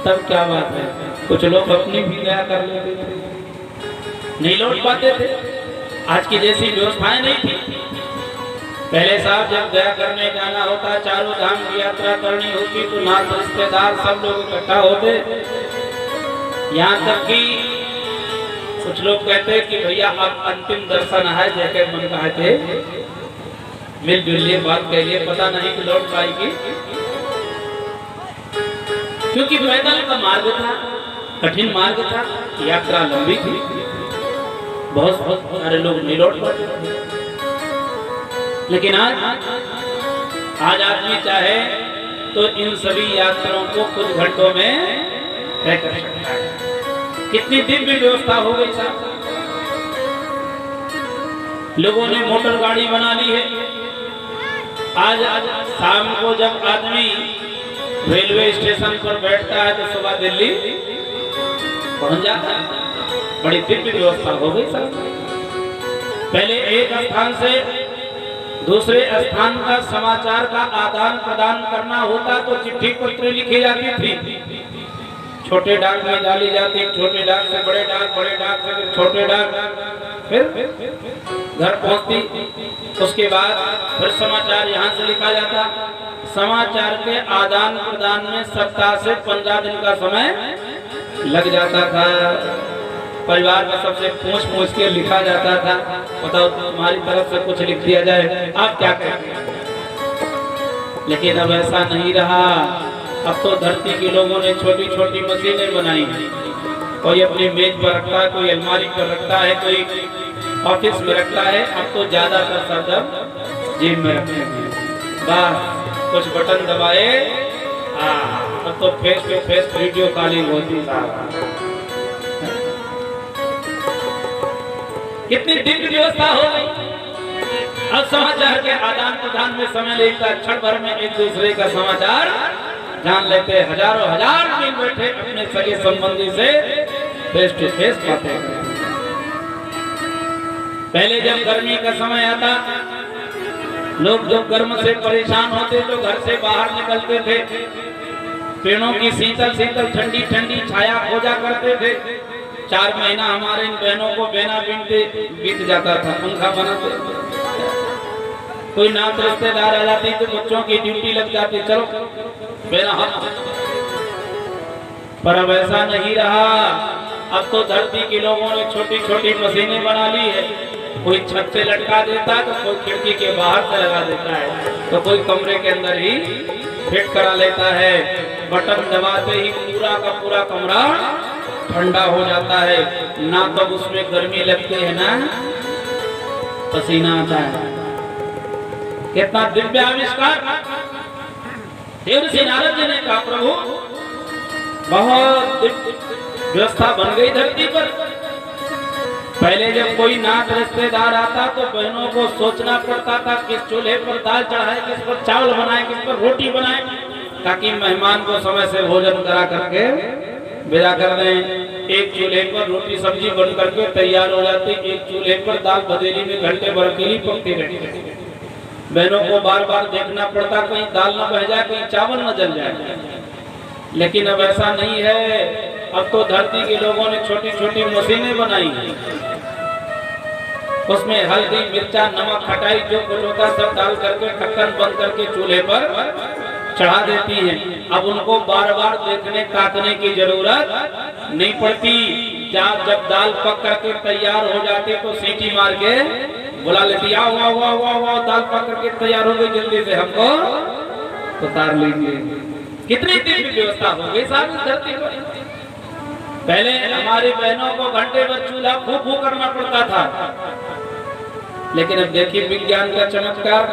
तब क्या बात है, कुछ लोग अपनी भी गया कर लेते थे, नहीं लौट पाते थे। आज की जैसी व्यवस्थाएं नहीं थी। पहले साहब जब गया करने जाना होता, चारों धाम की यात्रा करनी होती तो नात रिश्तेदार सब लोग इकट्ठा होते। यहाँ तक कि कुछ लोग कहते कि भैया अब अंतिम दर्शन है, जैसे मन कहा थे मिलजुलिए बात कहिए, पता नहीं कि लौट पाएगी। क्योंकि पैदल का मार्ग था, कठिन मार्ग था, यात्रा लंबी थी, बहुत सारे लोग नहीं लौट पाते। लेकिन आज आदमी चाहे तो इन सभी यात्राओं को कुछ घंटों में तय कर सकता है। कितनी दिव्य व्यवस्था हो गई साहब। लोगों ने मोटर गाड़ी बना ली है, आज शाम को जब आदमी रेलवे स्टेशन पर बैठता है तो सुबह दिल्ली पहुंच जाता है। बड़ी दिव्य व्यवस्था हो गई सर। पहले एक स्थान से दूसरे स्थान का समाचार का आदान प्रदान करना होता तो चिट्ठी पत्र लिखी जाती थी, छोटे डाक में डाली जाती, छोटे डाक से बड़े डाक, बड़े डाक से फिर छोटे डाक, फिर घर पहुंचती। उसके बाद फिर समाचार यहाँ से लिखा जाता। समाचार के आदान प्रदान में सप्ताह से 15 दिन का समय लग जाता था। परिवार में सबसे पूछ के लिखा जाता था, बताओ तुम्हारी तरफ से कुछ लिख दिया जाए, आप क्या करें। लेकिन अब ऐसा नहीं रहा। अब तो धरती के लोगों ने छोटी छोटी मशीनें बनाई। कोई अपनी मेज पर रखता है, कोई अलमारी पर रखता है, कोई ऑफिस में रखता है। अब तो ज्यादातर सब जेब में रखते हैं। बस कुछ बटन दबाए, अब तो face to face video calling होती है। कितनी दिव्य व्यवस्था हो गई। अब समाचार के आदान प्रदान में समय लगता है, क्षण भर में एक दूसरे का समाचार जान लेते। हजारों हजार दिन बैठे अपने सगे संबंधी से फेस टू फेस बातें करते। पहले जब गर्मी का समय आता, लोग जो गर्म से परेशान होते तो घर से बाहर निकलते थे, पेड़ों की शीतल शीतल ठंडी ठंडी छाया खोजा करते थे। 4 महीना हमारे इन बहनों को बेना बिनते बीत जाता था, पंखा बनाते। कोई नात रिश्तेदार आ जाती तो बच्चों की ड्यूटी लग जाती, चलो बेना हाथ। पर अब ऐसा नहीं रहा। अब तो धरती के लोगों ने छोटी छोटी मशीनें बना ली है। कोई छत से लटका देता है, तो कोई खिड़की के बाहर से लगा देता है, तो कोई कमरे के अंदर ही फिट करा लेता है। बटन दबाते ही पूरा का पूरा कमरा ठंडा हो जाता है। ना तो उसमें गर्मी लगती है ना पसीना आता है। कितना दिव्य आविष्कार। देवर्षि नारद जी ने कहा, प्रभु बहुत दिव्य व्यवस्था बन गई धरती पर। पहले जब कोई नात रिश्तेदार आता तो बहनों को सोचना पड़ता था किस चूल्हे पर दाल चढ़ाए, किस पर चावल बनाए, किस पर रोटी बनाए, ताकि मेहमान को समय से भोजन करा करके विदा कर दें। एक चूल्हे पर रोटी सब्जी बन करके तैयार हो जाती, एक चूल्हे पर दाल बदेली में घंटे भर के लिए पकती रहती। बहनों को बार बार देखना पड़ता कहीं दाल न बह जाए, कहीं चावल न जल जाए। लेकिन अब ऐसा नहीं है। अब तो धरती के लोगों ने छोटी छोटी मशीनें बनाई हैं। उसमें हल्दी मिर्चा नमक खटाई जो कुछ होता सब डाल करके ढक्कन बंद करके चूल्हे पर चढ़ा देती हैं। अब उनको बार बार देखने ताकने की जरूरत नहीं पड़ती। जब दाल पक करके तैयार हो जाती तो सीटी मार के बुला लेती, आओ आओ आओ आओ आओ, दाल पक करके तैयार हो गई, जल्दी से हमको उतार लीजिए। कितनी दिव्य व्यवस्था हो गई सारी धरती पर। पहले हमारी बहनों को घंटे भर चूल्हा फू फू करना पड़ता था। लेकिन अब देखिए विज्ञान का चमत्कार।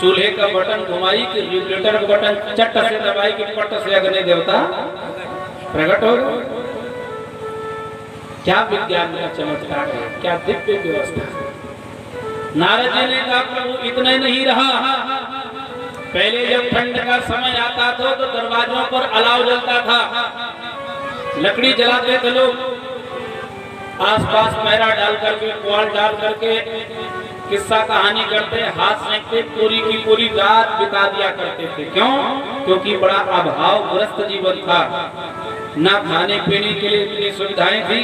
चूल्हे का बटन घुमाई कि रेगुलेटर का बटन चट से दबाई कि पट से अग्नि देवता प्रकट हो गए। क्या विज्ञान का चमत्कार है, क्या दिव्य व्यवस्था। नारद जी ने कहा, प्रभु इतना नहीं रहा। पहले जब ठंड का समय आता था तो दरवाजों पर अलाव जलता था, लकड़ी जलाते थे लोग। आसपास पैरा डाल करके पुआल डाल करके किस्सा कहानी करते, हाथ सेंकते, पूरी की पूरी रात बिता दिया करते थे। क्यों? क्योंकि बड़ा अभावग्रस्त जीवन था। ना खाने पीने के लिए इतनी सुविधाएं थी,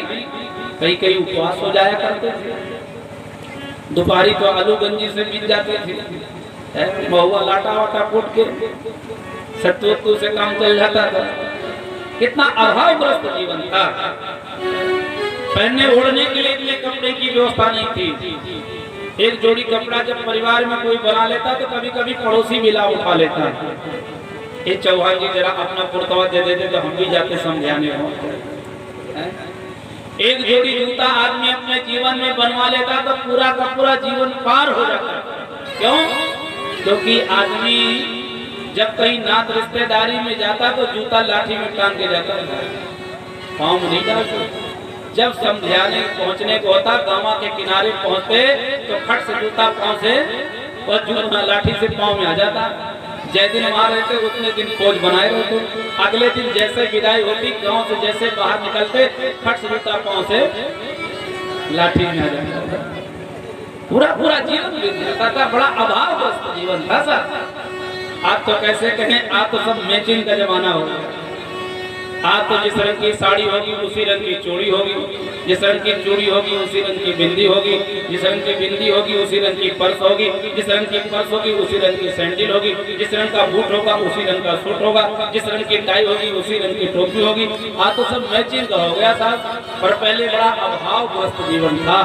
कहीं कहीं उपवास हो जाया करते थे। दोपहरी तो आलू गंजी से बीत जाते थे, महुआ लाटा वाटा कूट के सत्तू से काम चल जाता था। कितना अभावग्रस्त जीवन था। पहनने ओढ़ने के लिए इतने कपड़े की व्यवस्था नहीं थी। एक जोड़ी कपड़ा जब परिवार में कोई बना लेता तो कभी कभी पड़ोसी भी लाभ उठा लेता। ये चौहान जी जरा अपना पुरतवा दे देते तो हम भी जाते समझाने। एक जोड़ी जूता आदमी अपने जीवन में बनवा लेता तो पूरा का पूरा जीवन पार हो जाता। क्यों? क्योंकि आदमी जब कहीं नात रिश्तेदारी में जाता तो जूता लाठी में टांग के जाता, पाँव में नहीं डालता। जब समझाने पहुंचने को होता, गामा के किनारे पहुंचते तो फट से जूता पाँव से और जूना लाठी से पाँव में आ जाता। जै दिन वहां रहते उतने दिन खोज बनाए रहते। अगले दिन जैसे विदाई होती गांव से जैसे बाहर निकलते फट से जूता पाँव से लाठी में आ जाता। पूरा पूरा जीवन बीत जाता था। बड़ा अभावग्रस्त जीवन था सर। आज तो कैसे कहें, आज तो सब मैचिंग का जमाना हो गया। आज तो जिस रंग की साड़ी होगी उसी रंग की चूड़ी होगी, जिस रंग की चूड़ी होगी उसी रंग की बिंदी होगी, जिस रंग की बिंदी होगी उसी रंग की पर्स होगी, जिस रंग की पर्स होगी उसी रंग की सैंडल होगी, जिस रंग का बूट होगा उसी रंग का सूट होगा, जिस रंग की टाई होगी उसी रंग की टोपी होगी। आज तो सब मैचिंग का हो गया था। पर पहले बड़ा अभावग्रस्त जीवन था,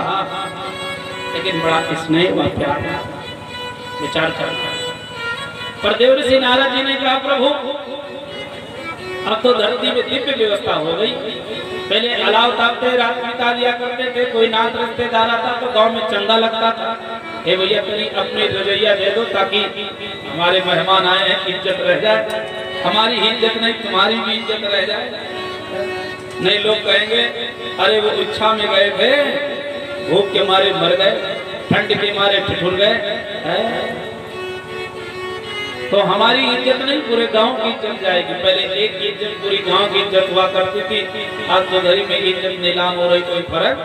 लेकिन बड़ा स्नेह व प्यार विचार करता। पर देवर्षि नारद जी ने कहा, प्रभु अब तो धरती में दिव्य व्यवस्था हो गई। पहले अलाव तापते रात बिता दिया करते थे। कोई नाथ रिश्तेदार आता तो गांव में चंदा लगता था। हे भैया अपनी रजैया दे दो ताकि हमारे मेहमान आए हैं, इज्जत रह जाए। हमारी ही इज्जत नहीं तुम्हारी भी इज्जत रह जाए। नहीं लोग कहेंगे अरे वो इच्छा में गए थे, भूख के मारे मर गए, ठंड के मारे ठिठुर गए। तो हमारी इज्जत नहीं पूरे गांव की इज्जत जाएगी। पहले एक की इज्जत पूरी गांव की इज्जत हुआ करती थी। आज तो घरी में इज्जत नीलाम हो रही, कोई फर्क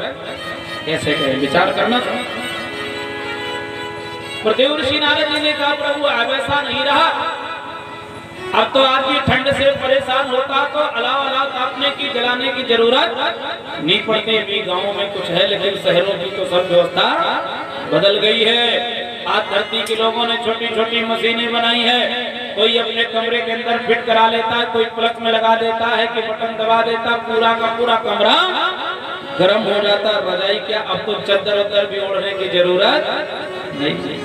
कैसे कहे, विचार करना था। पर देवर्षि नारद जी ने कहा, प्रभु अब ऐसा नहीं रहा। अब तो आदमी ठंड से परेशान होता तो अलाव तापने की जलाने की जरूरत नहीं पड़ती। भी गाँव में कुछ है, लेकिन शहरों की तो सब व्यवस्था बदल गई है। आज धरती के लोगों ने छोटी छोटी मशीनें बनाई है। कोई अपने कमरे के अंदर फिट करा लेता है, कोई प्लग में लगा देता है कि बटन दबा देता, पूरा का पूरा कमरा गर्म हो जाता। रजाई क्या, अब तो चद्दर उद्दर भी ओढ़ने की जरूरत नहीं।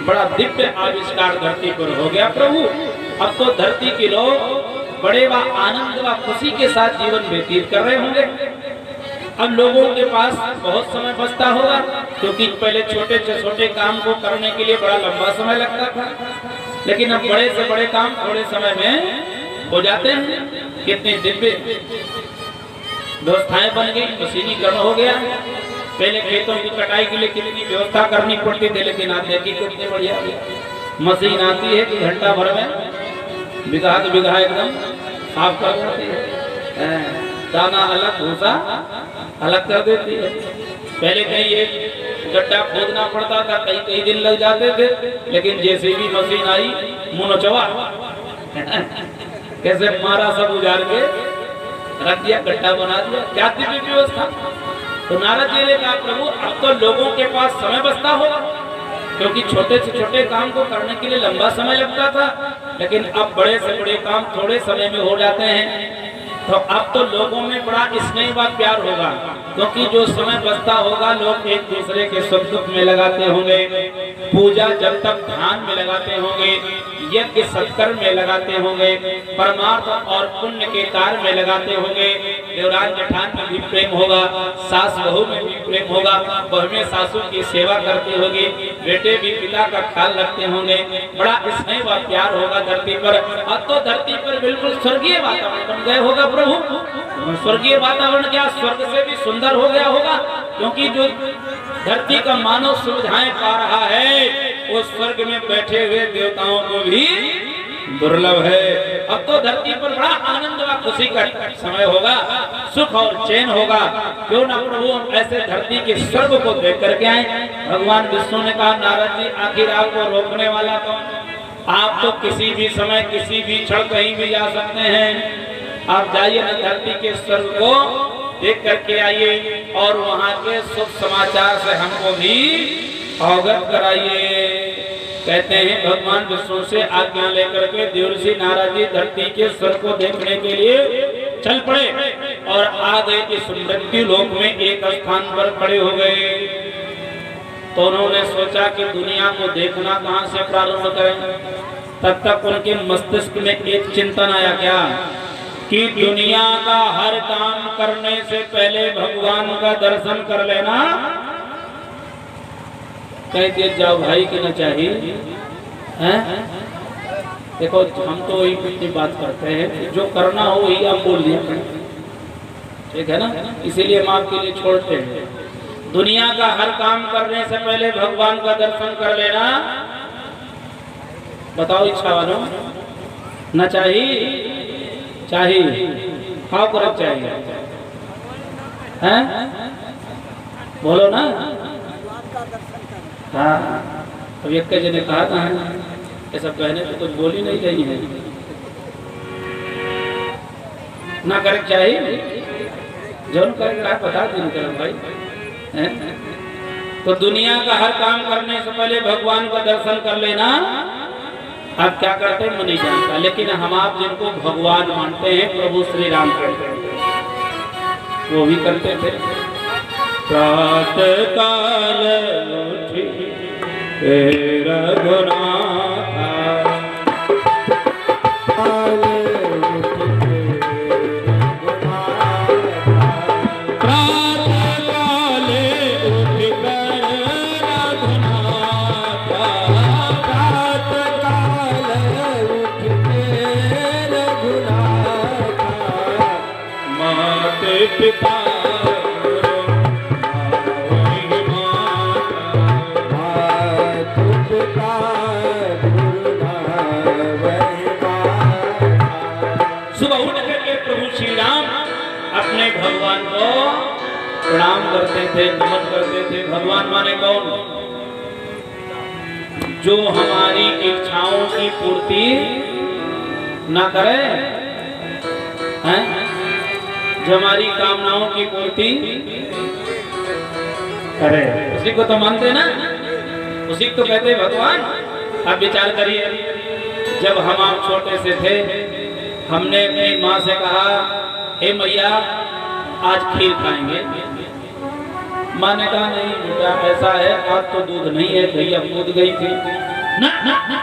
बड़ा दिव्य आविष्कार धरती पर हो गया प्रभु। अब तो धरती के लोग बड़े व आनंद व खुशी के साथ जीवन व्यतीत कर रहे होंगे। अब लोगों के पास बहुत समय बचता होगा, क्योंकि पहले छोटे से छोटे काम को करने के लिए बड़ा लंबा समय लगता था, लेकिन अब बड़े से बड़े काम थोड़े समय में हो जाते हैं। कितनी दिव्य व्यवस्थाएं बन गई, मशीनीकरण हो गया। पहले खेतों की कटाई के लिए कितनी व्यवस्था करनी पड़ती थी, लेकिन आज देखिए कितनी बढ़िया मशीन आती है कि घंटा भर में बिगहा के बिगहा एकदम साफ कर देती है। दाना अलग, भूसा अलग कर देती है। पहले कहीं एक गड्ढा खोदना पड़ता था, कई दिन लग जाते थे, लेकिन जैसे भी मशीन आई मुनचवा कैसे मारा, सब उजाड़ के रख दिया, गड्ढा बना दिया। क्या दिव्य व्यवस्था। तो नारद जी ने कहा, प्रभु अब तो लोगों के पास समय बचता होगा, क्योंकि छोटे से छोटे काम को करने के लिए लंबा समय लगता था, लेकिन अब बड़े से बड़े काम थोड़े समय में हो जाते हैं। तो अब तो लोगों में बड़ा स्नेह व प्यार होगा, क्योंकि जो समय बचता होगा लोग एक दूसरे के सुख दुख में लगाते होंगे, पूजा जब तक ध्यान में लगाते होंगे, यज्ञ सत्कर्म में लगाते होंगे, परमार्थ और पुण्य के कार्य में लगाते होंगे। देवरान जेठान में भी प्रेम होगा, सास बहू में भी प्रेम होगा, बहू में सासू की सेवा करती होगी, बेटे भी पिता का ख्याल रखते होंगे। बड़ा स्नेह व प्यार होगा धरती पर। अब तो धरती पर बिल्कुल स्वर्गीय वातावरण बन गया होगा प्रभु। स्वर्गीय वातावरण क्या, स्वर्ग से भी सुंदर हो गया होगा, क्योंकि जो धरती का मानव सुविधाएं पा रहा है वो स्वर्ग में बैठे हुए देवताओं को भी दुर्लभ है। अब तो धरती पर बड़ा आनंद व खुशी का समय होगा, सुख और चैन होगा। क्यों ना प्रभु हम ऐसे धरती के स्वर्ग को देख करके आए। भगवान विष्णु ने कहा, नारद जी आखिर आपको रोकने वाला कौन। आप तो किसी भी समय किसी भी क्षण कहीं भी जा सकते हैं। आप जाइए ना, धरती के स्वर्ग को देख करके आइए और वहाँ के शुभ समाचार से हमको भी अवगत कराइए। कहते हैं भगवान विष्णु से आज्ञा लेकर के देवर्षि नारद जी धरती के स्वर्ग को देखने के लिए चल पड़े और आ गए इस मृत्यु लोक में, एक स्थान पर खड़े हो गए। तो उन्होंने सोचा कि दुनिया को देखना कहाँ से प्रारंभ करें। तब तक उनके मस्तिष्क में एक चिंतन आया, क्या कि दुनिया का हर काम करने से पहले भगवान का दर्शन कर लेना। कहते जाओ भाई कि न चाहिए हैं। देखो हम तो वही अपनी बात करते हैं, जो करना हो वही आप बोल दिया, ठीक है ना। इसीलिए हम आपके लिए छोड़ते हैं। दुनिया का हर काम करने से पहले भगवान का दर्शन कर लेना। बताओ इच्छा वालों, न चाहिए खाओ कर चाहिए हैं? बोलो ना। हाँ, अब एक जने ने कहा था ये सब कहने तो कुछ बोल ही नहीं रही है। ना कर चाहिए जो करेगा बता दिन कर भाई हैं? तो दुनिया का हर काम करने से पहले भगवान का दर्शन कर लेना। आप क्या करते हैं मैं नहीं जानता, लेकिन हम आप जिनको भगवान मानते हैं प्रभु श्री राम करते हैं वो भी करते थे। प्रातः काल उठी रघुनाथ, पिता सुबह उठ करके प्रभु श्री राम अपने भगवान को प्रणाम करते थे, नमन करते थे। भगवान माने कौन? जो हमारी इच्छाओं की पूर्ति ना करे हैं? जो हमारी कामनाओं की पूर्ति करे, उसी को तो मानते ना, उसी को कहते भगवान। आप विचार करिए, जब हम आप छोटे से थे हमने अपनी माँ से कहा हे मैया आज खीर खाएंगे। माँ ने कहा नहीं बेटा ऐसा है आज तो दूध नहीं है, भैया कूद गई थी ना,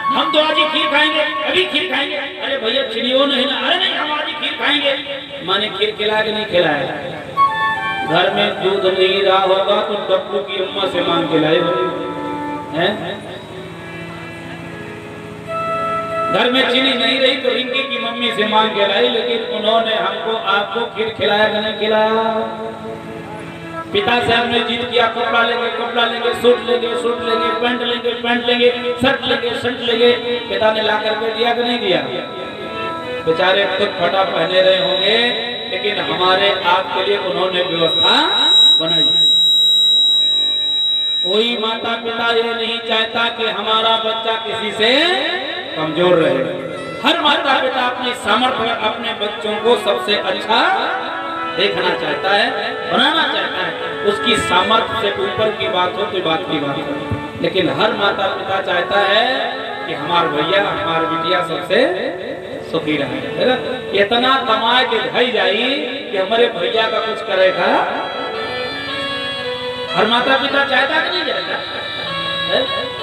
हम तो आज ही खीर खाएंगे, अभी खीर खाएंगे। अरे भैया चिड़ियों नहीं ना, अरे नहीं हम आज ही खीर खाएंगे। माँ ने खीर खिलाया कि नहीं खिलाया? घर में दूध नहीं रहा होगा तो डब्बू की अम्मा से मांग के लाए हैं। घर में चीनी नहीं रही तो रिंकी की मम्मी से मांग के लाई, लेकिन उन्होंने हमको आपको खीर खिलाया कि नहीं खिलाया? पिता से हमने जिद किया कपड़ा लेंगे कपड़ा लेंगे, सूट लेंगे सूट लेंगे, पैंट लेंगे पैंट लेंगे, शर्ट लेंगे शर्ट लेंगे। पिता ने ला करके दिया कि नहीं दिया? बेचारे खुद फटा पहने रहे होंगे, लेकिन हमारे आपके लिए उन्होंने व्यवस्था बनाई। कोई माता पिता ये नहीं चाहता कि हमारा बच्चा किसी से कमजोर रहे। हर माता पिता अपनी सामर्थ्य में अपने बच्चों को सबसे अच्छा देखना चाहता है, बनाना चाहता है। उसकी सामर्थ्य से ऊपर की बात हो तो बात की बात हो, लेकिन हर माता पिता चाहता है कि हमारा भैया हमारी बिटिया सबसे सुखी रहे। इतना कमाए के भाई जाई कि हमारे भैया का कुछ करेगा। हर माता पिता चाहता कि नहीं चाहता?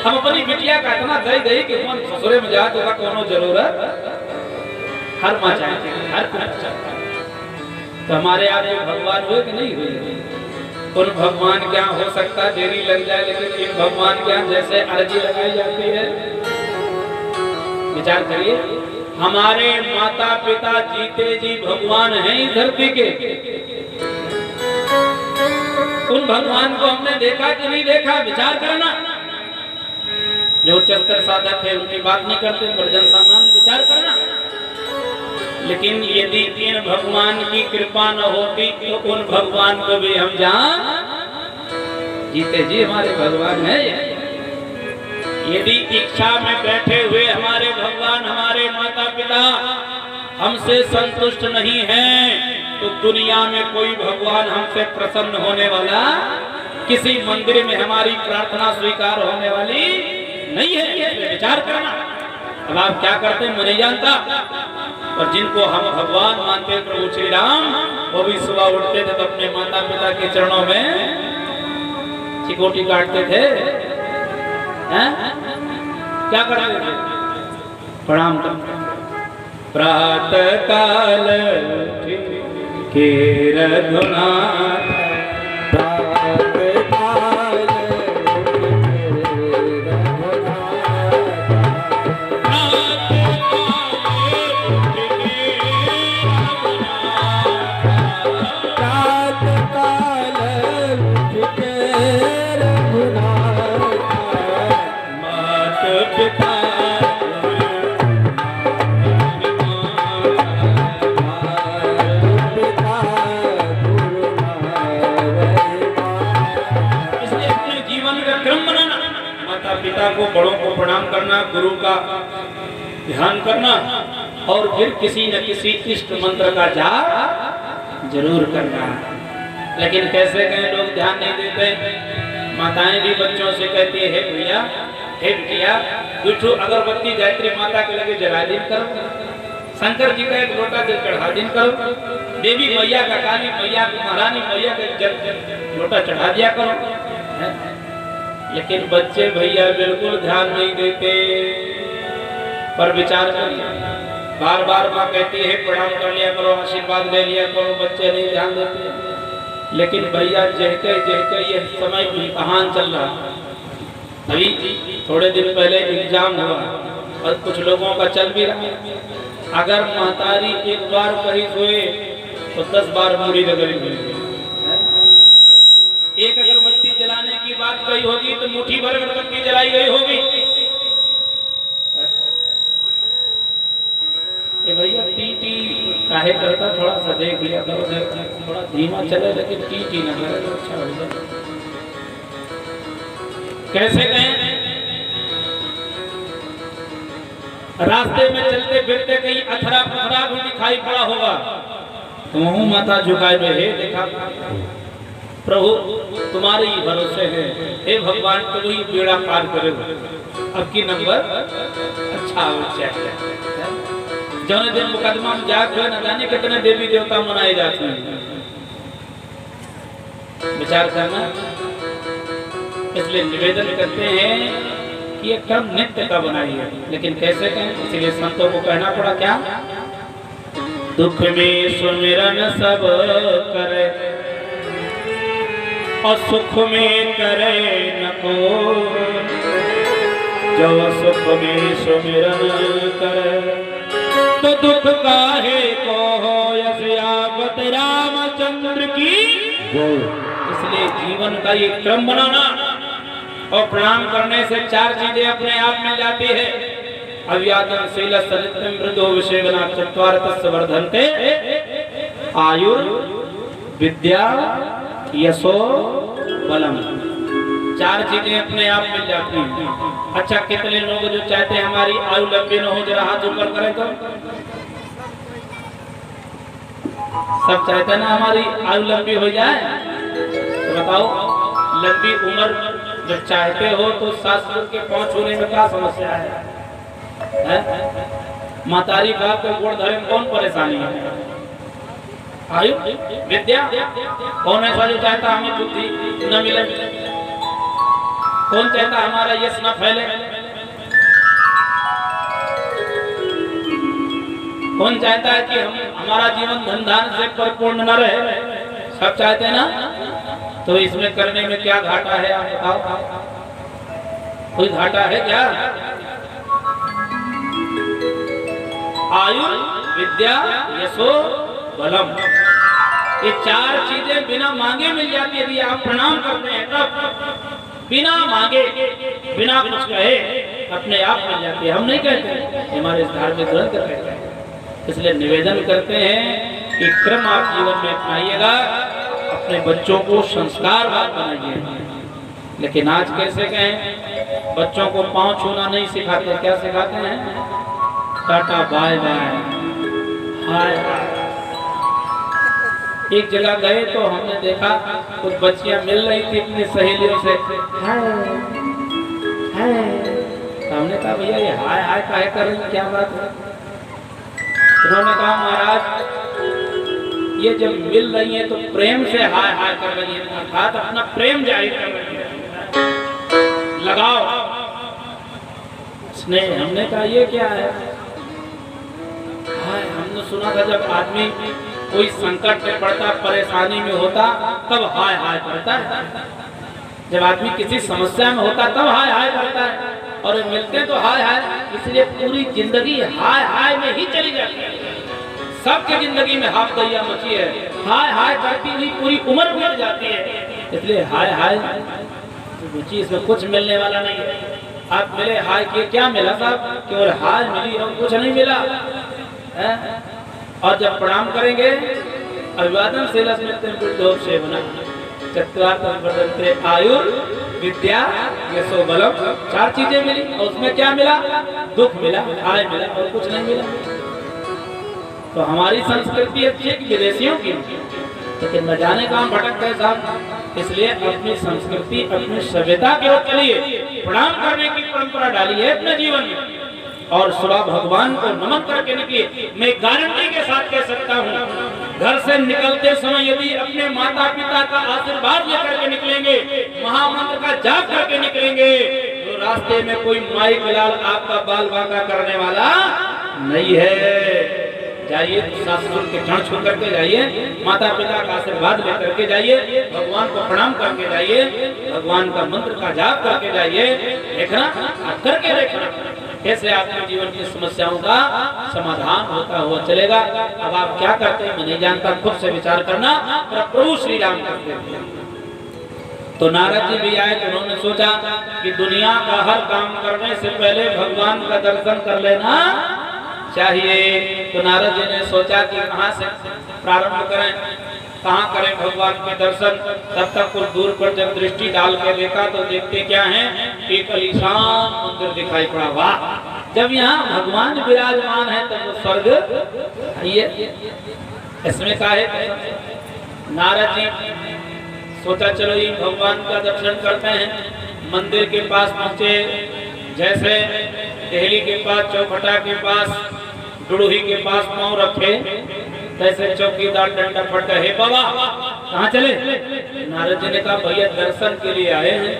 हम अपनी बिटिया का इतना दई दई कि मन ससुरे में जा तो कोनो जरूरत हर माँ चाहती है, हर कोई चाहता है। तो हमारे आप जो भगवान हुए कि नहीं हुए? उन भगवान क्या हो सकता देरी लग जाए, लेकिन इन भगवान क्या जैसे अर्जी लगाई जाती है। विचार करिए, हमारे माता पिता जीते जी भगवान हैं इस धरती के। उन भगवान को हमने देखा कि नहीं देखा? विचार करना। जो उच्चतर साधक है उनकी बात नहीं करते, पर जन सामान्य विचार करना। लेकिन यदि इन भगवान की कृपा न होती तो उन भगवान को भी हम जान जीते जी हमारे भगवान है। यदि इच्छा में बैठे हुए हमारे भगवान हमारे माता पिता हमसे संतुष्ट नहीं हैं तो दुनिया में कोई भगवान हमसे प्रसन्न होने वाला, किसी मंदिर में हमारी प्रार्थना स्वीकार होने वाली नहीं है। विचार करना। अब आप क्या करते हैं मैं नहीं जानता, और जिनको हम भगवान मानते हैं प्रभु श्री राम, वो भी सुबह उठते थे तो अपने माता पिता के चरणों में चिकोटी काटते थे, हैं? क्या करते थे? प्रणाम करते। प्रातः काल के रघुनाथ, प्रातः काल के गुरु का ध्यान करना और फिर किसी न किसी इष्ट मंत्र का जाप जरूर करना। लेकिन कैसे कहें, लोग ध्यान नहीं देते। माताएं भी बच्चों से कहती है, हे भैया, हे बिटिया, बिट्ठू अगरबत्ती गायत्री माता के लगे जला दिन करो, शंकर जी का एक लोटा जल चढ़ा दिन करो, देवी मैया का, काली मैया का, महारानी मैया का जल लोटा चढ़ा दिया करो। लेकिन बच्चे भैया बिल्कुल ध्यान नहीं देते। पर विचार करिए, बार बार माँ कहती है प्रणाम कर लिया करो, आशीर्वाद ले लिया करो, बच्चे नहीं ध्यान देते। लेकिन भैया जहके जहके ये समय इम्तिहान चल रहा, अभी थोड़े दिन पहले एग्जाम हुआ और कुछ लोगों का चल भी रहा। अगर महतारी एक बार कहीं सोए तो 10 बार मूड़ी रगड़ी हुई। एक अगरबत्ती जलाने की बात कही होगी तो मुट्ठी भर अगरबत्ती जलाई गई होगी। ये भैया टी काहे करता, थोड़ा सा देख लिया करो, थोड़ा धीमा चले लेकिन टी ना करे तो अच्छा हो जाए। कैसे कहें, रास्ते में चलते फिरते कहीं अथरा पथरा भी दिखाई पड़ा होगा तो मुंह माथा झुकाए हुए, हे देखा प्रभु तुम्हारे ही भरोसे है, हे भगवान तुम ही बेड़ा पार करोगे, अब की नंबर अच्छा हो चाहिए। जौने दिन मुकदमा में जाकर न जाने कितने देवी देवता मनाए जाते हैं। विचार करना। इसलिए निवेदन करते हैं कि ये कर्म नित्य का बनाइए। लेकिन कैसे कहें, इसलिए संतों को कहना पड़ा क्या, दुख में सुमिरन सब करे और सुख में करे न को, जो सुख में सुमिरन करे तो दुख काहे को हो, यशयावत रामचंद्र की। इसलिए जीवन का ये क्रम बनाना और प्रणाम करने से 4 चीजें अपने आप मिल जाती है। अव्यादन शील सरित्रम मृदो विषेवना चत्वार तस्य वर्धन्ते आयुर विद्या यशो बलम। 4 चीजें अपने आप मिल जाती हैं। अच्छा, कितने लोग जो चाहते हैं हमारी आयु लंबी न हो, जरा हाथ ऊपर करें तो। सब चाहते हैं ना हमारी आयु लंबी हो जाए, तो बताओ लंबी उम्र जब चाहते हो तो सासुर के पांव छूने में क्या समस्या है? मातारी बाप के गोड़ धरे में कौन परेशानी है? आयु विद्या, कौन ऐसा जो चाहता हमें बुद्धि न मिले? कौन चाहता हमारा यश न फैले? कौन चाहता है कि हमारा जीवन धन धान से परिपूर्ण न रहे? सब चाहते हैं ना। तो इसमें करने में क्या घाटा है, आप बताओ? कोई घाटा है क्या? आयु विद्या यशो बलम, ये 4 चीजें बिना मांगे मिल जाती है। यदि आप प्रणाम करते हैं तब बिना मांगे बिना कुछ कहे अपने आप मिल जाती है। हम नहीं कहते, हमारे धार्मिक ग्रंथ कहते हैं। इसलिए निवेदन करते हैं कि क्रम आप जीवन में अपनाइएगा, अपने बच्चों को संस्कारवान बनाइए। लेकिन आज कैसे कहें, बच्चों को पांव छूना नहीं सिखाते, क्या सिखाते हैं? टाटा बाय बाय हाय हाय। एक जगह गए तो हमने देखा कुछ बच्चियां मिल रही थी अपनी सहेलियों से, हाय हाय। हमने कहा भैया ये हाय हाय काहे कर रही, क्या बात है? उन्होंने कहा महाराज ये जब मिल रही है तो प्रेम से हाय हाय कर रही है, अर्थात अपना प्रेम जारी कर रही है, लगाओ स्नेह। हमने कहा ये क्या है? हाय, हमने सुना था जब आदमी कोई संकट में पड़ता, परेशानी में होता तब हाय हाय करता है। जब आदमी किसी समस्या में होता तब हाय हाय करता है, और मिलते तो हाय हाय। इसलिए पूरी जिंदगी हाय हाय में ही चली जाती है। सबकी जिंदगी में हाथ दैया मची है, हाय हाय करती हुई पूरी उम्र बीत जाती है। इसलिए हाय हाय रुचि, इसमें कुछ मिलने वाला नहीं है। आप मिले हाय किए, क्या मिला साहब? केवल हाय मिली और कुछ नहीं मिला है? और जब प्रणाम करेंगे, अभिवादन सेवना चत्वार वर्धन्ते आयु विद्या यशो बलम, 4 चीजें मिली और उसमें क्या मिला? दुख मिला, आय मिला और कुछ नहीं मिला। तो हमारी संस्कृति अच्छी है कि विदेशियों की, लेकिन न जाने कहाँ भटक गए साहब। इसलिए अपनी संस्कृति अपनी सभ्यता की ओर चलिए, प्रणाम करने की परंपरा डाली है अपने जीवन में और सुबह भगवान को नमन करके निकलिए। मैं गारंटी के साथ कह सकता हूँ, घर से निकलते समय यदि अपने माता पिता का आशीर्वाद लेकर के निकलेंगे, महामंत्र का जाप करके निकलेंगे, तो रास्ते में कोई माई लाल आपका बाल बांका करने वाला नहीं है। जाइए शास्त्रों के चरण छू करके जाइए, माता पिता का आशीर्वाद लेकर के जाइए, भगवान को प्रणाम करके जाइए, भगवान का मंत्र का जाप करके जाइए। देखना करके देखना कैसे आपके जीवन की समस्याओं का समाधान होता हुआ चलेगा। अब आप क्या करते हैं मैं नहीं जानता, खुद से विचार करना। प्रभु श्री राम करते हैं। तो नारद जी भी आए तो उन्होंने सोचा कि दुनिया का हर काम करने से पहले भगवान का दर्शन कर लेना चाहिए। तो नारद जी ने सोचा कि कहाँ से प्रारंभ करें, कहाँ करें भगवान के दर्शन। तब तक कुछ दूर पर जब दृष्टि डाल के देखा तो देखते क्या है, एक आलीशान मंदिर दिखाई पड़ा। वाह, जब यहाँ भगवान विराजमान है तब तो स्वर्ग ये इसमें का है। नारद जी सोचा चलो ये भगवान का दर्शन करते हैं। मंदिर के पास पहुँचे, जैसे देहली के पास चौखटा के पास डुड़ुही के पास पाँव रखे, तैसे चौकीदार डंडा पड़ता है, बाबा कहाँ चले? नारद जी ने कहा भैया दर्शन के लिए आए हैं।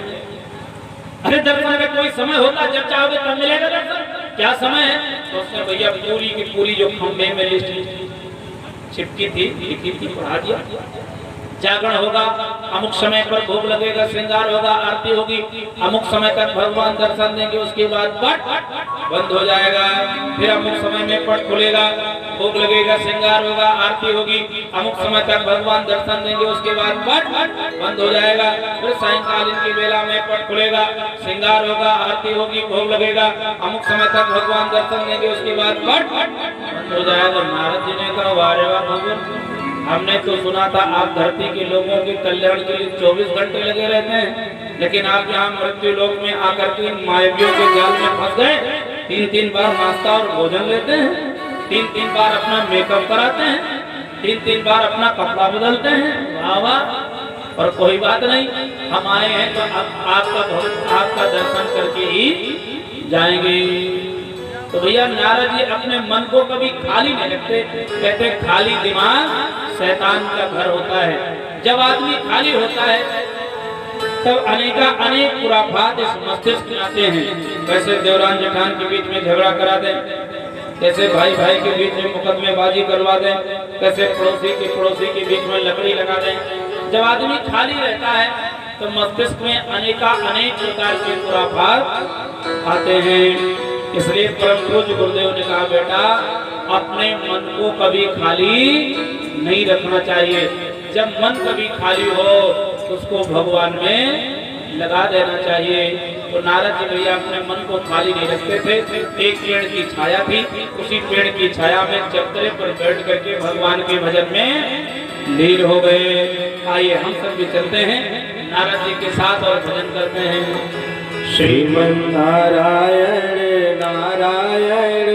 अरे दर्शन का कोई समय होता, जब चाहोगे तब मिलेगा दर्शन, क्या समय है? तो उसने भैया पूरी की पूरी जो खंबे में लिस्ट चिपकी थी लिखी थी पढ़ा दिया। जागरण होगा, अमुक समय पर भोग लगेगा, श्रृंगार होगा, आरती होगी, अमुक समय तक भगवान दर्शन देंगे, उसके बाद पट बंद हो जाएगा। फिर अमुक समय में पट खुलेगा, भोग लगेगा, श्रृंगार होगा, आरती होगी, अमुक समय तक भगवान दर्शन देंगे, उसके बाद पट बंद हो जाएगा। फिर सायंकालीन की बेला में पट खुलेगा, श्रृंगार होगा, आरती होगी, भोग लगेगा, अमुक समय तक भगवान दर्शन देंगे, उसके बाद पट बंद हो जाएगा। नारद जी ने कहा वाह रे वाह भगवान, हमने तो सुना था आप धरती के लोगों के कल्याण के लिए 24 घंटे लगे रहते हैं, लेकिन आप यहाँ मृत्यु लोक में आकर के मायावियों के जाल में फंस गए। 3-3 बार नाश्ता और भोजन लेते हैं, 3-3 बार अपना मेकअप कराते हैं, 3-3 बार अपना कपड़ा बदलते हैं। वाह वाह, और कोई बात नहीं, हम आए हैं तो आपका दर्शन करके ही जाएंगे। तो भैया नारद जी अपने मन को कभी खाली नहीं रखते। कहते खाली दिमाग शैतान का घर होता है। जब आदमी खाली होता है तब अनेक खुराफात इस मस्तिष्क में आते हैं। वैसे देवरान जेठान के बीच में झगड़ा करा दें, कैसे भाई भाई के बीच में मुकदमेबाजी करवा दें, कैसे पड़ोसी के बीच में लकड़ी लगा दें। जब आदमी खाली रहता है तो मस्तिष्क में अनेक प्रकार के खुराफात आते हैं। इसलिए परम पूज्य गुरुदेव ने कहा बेटा अपने मन को कभी खाली नहीं रखना चाहिए। जब मन कभी खाली हो तो उसको भगवान में लगा देना चाहिए। तो नारद जी भैया अपने मन को खाली नहीं रखते थे। एक पेड़ की छाया थी, उसी पेड़ की छाया में चबूतरे पर बैठ करके भगवान के भजन में लीन हो गए। आइए हम सब भी चलते हैं नारद जी के साथ और भजन करते हैं। श्रीमन नारायण नारायण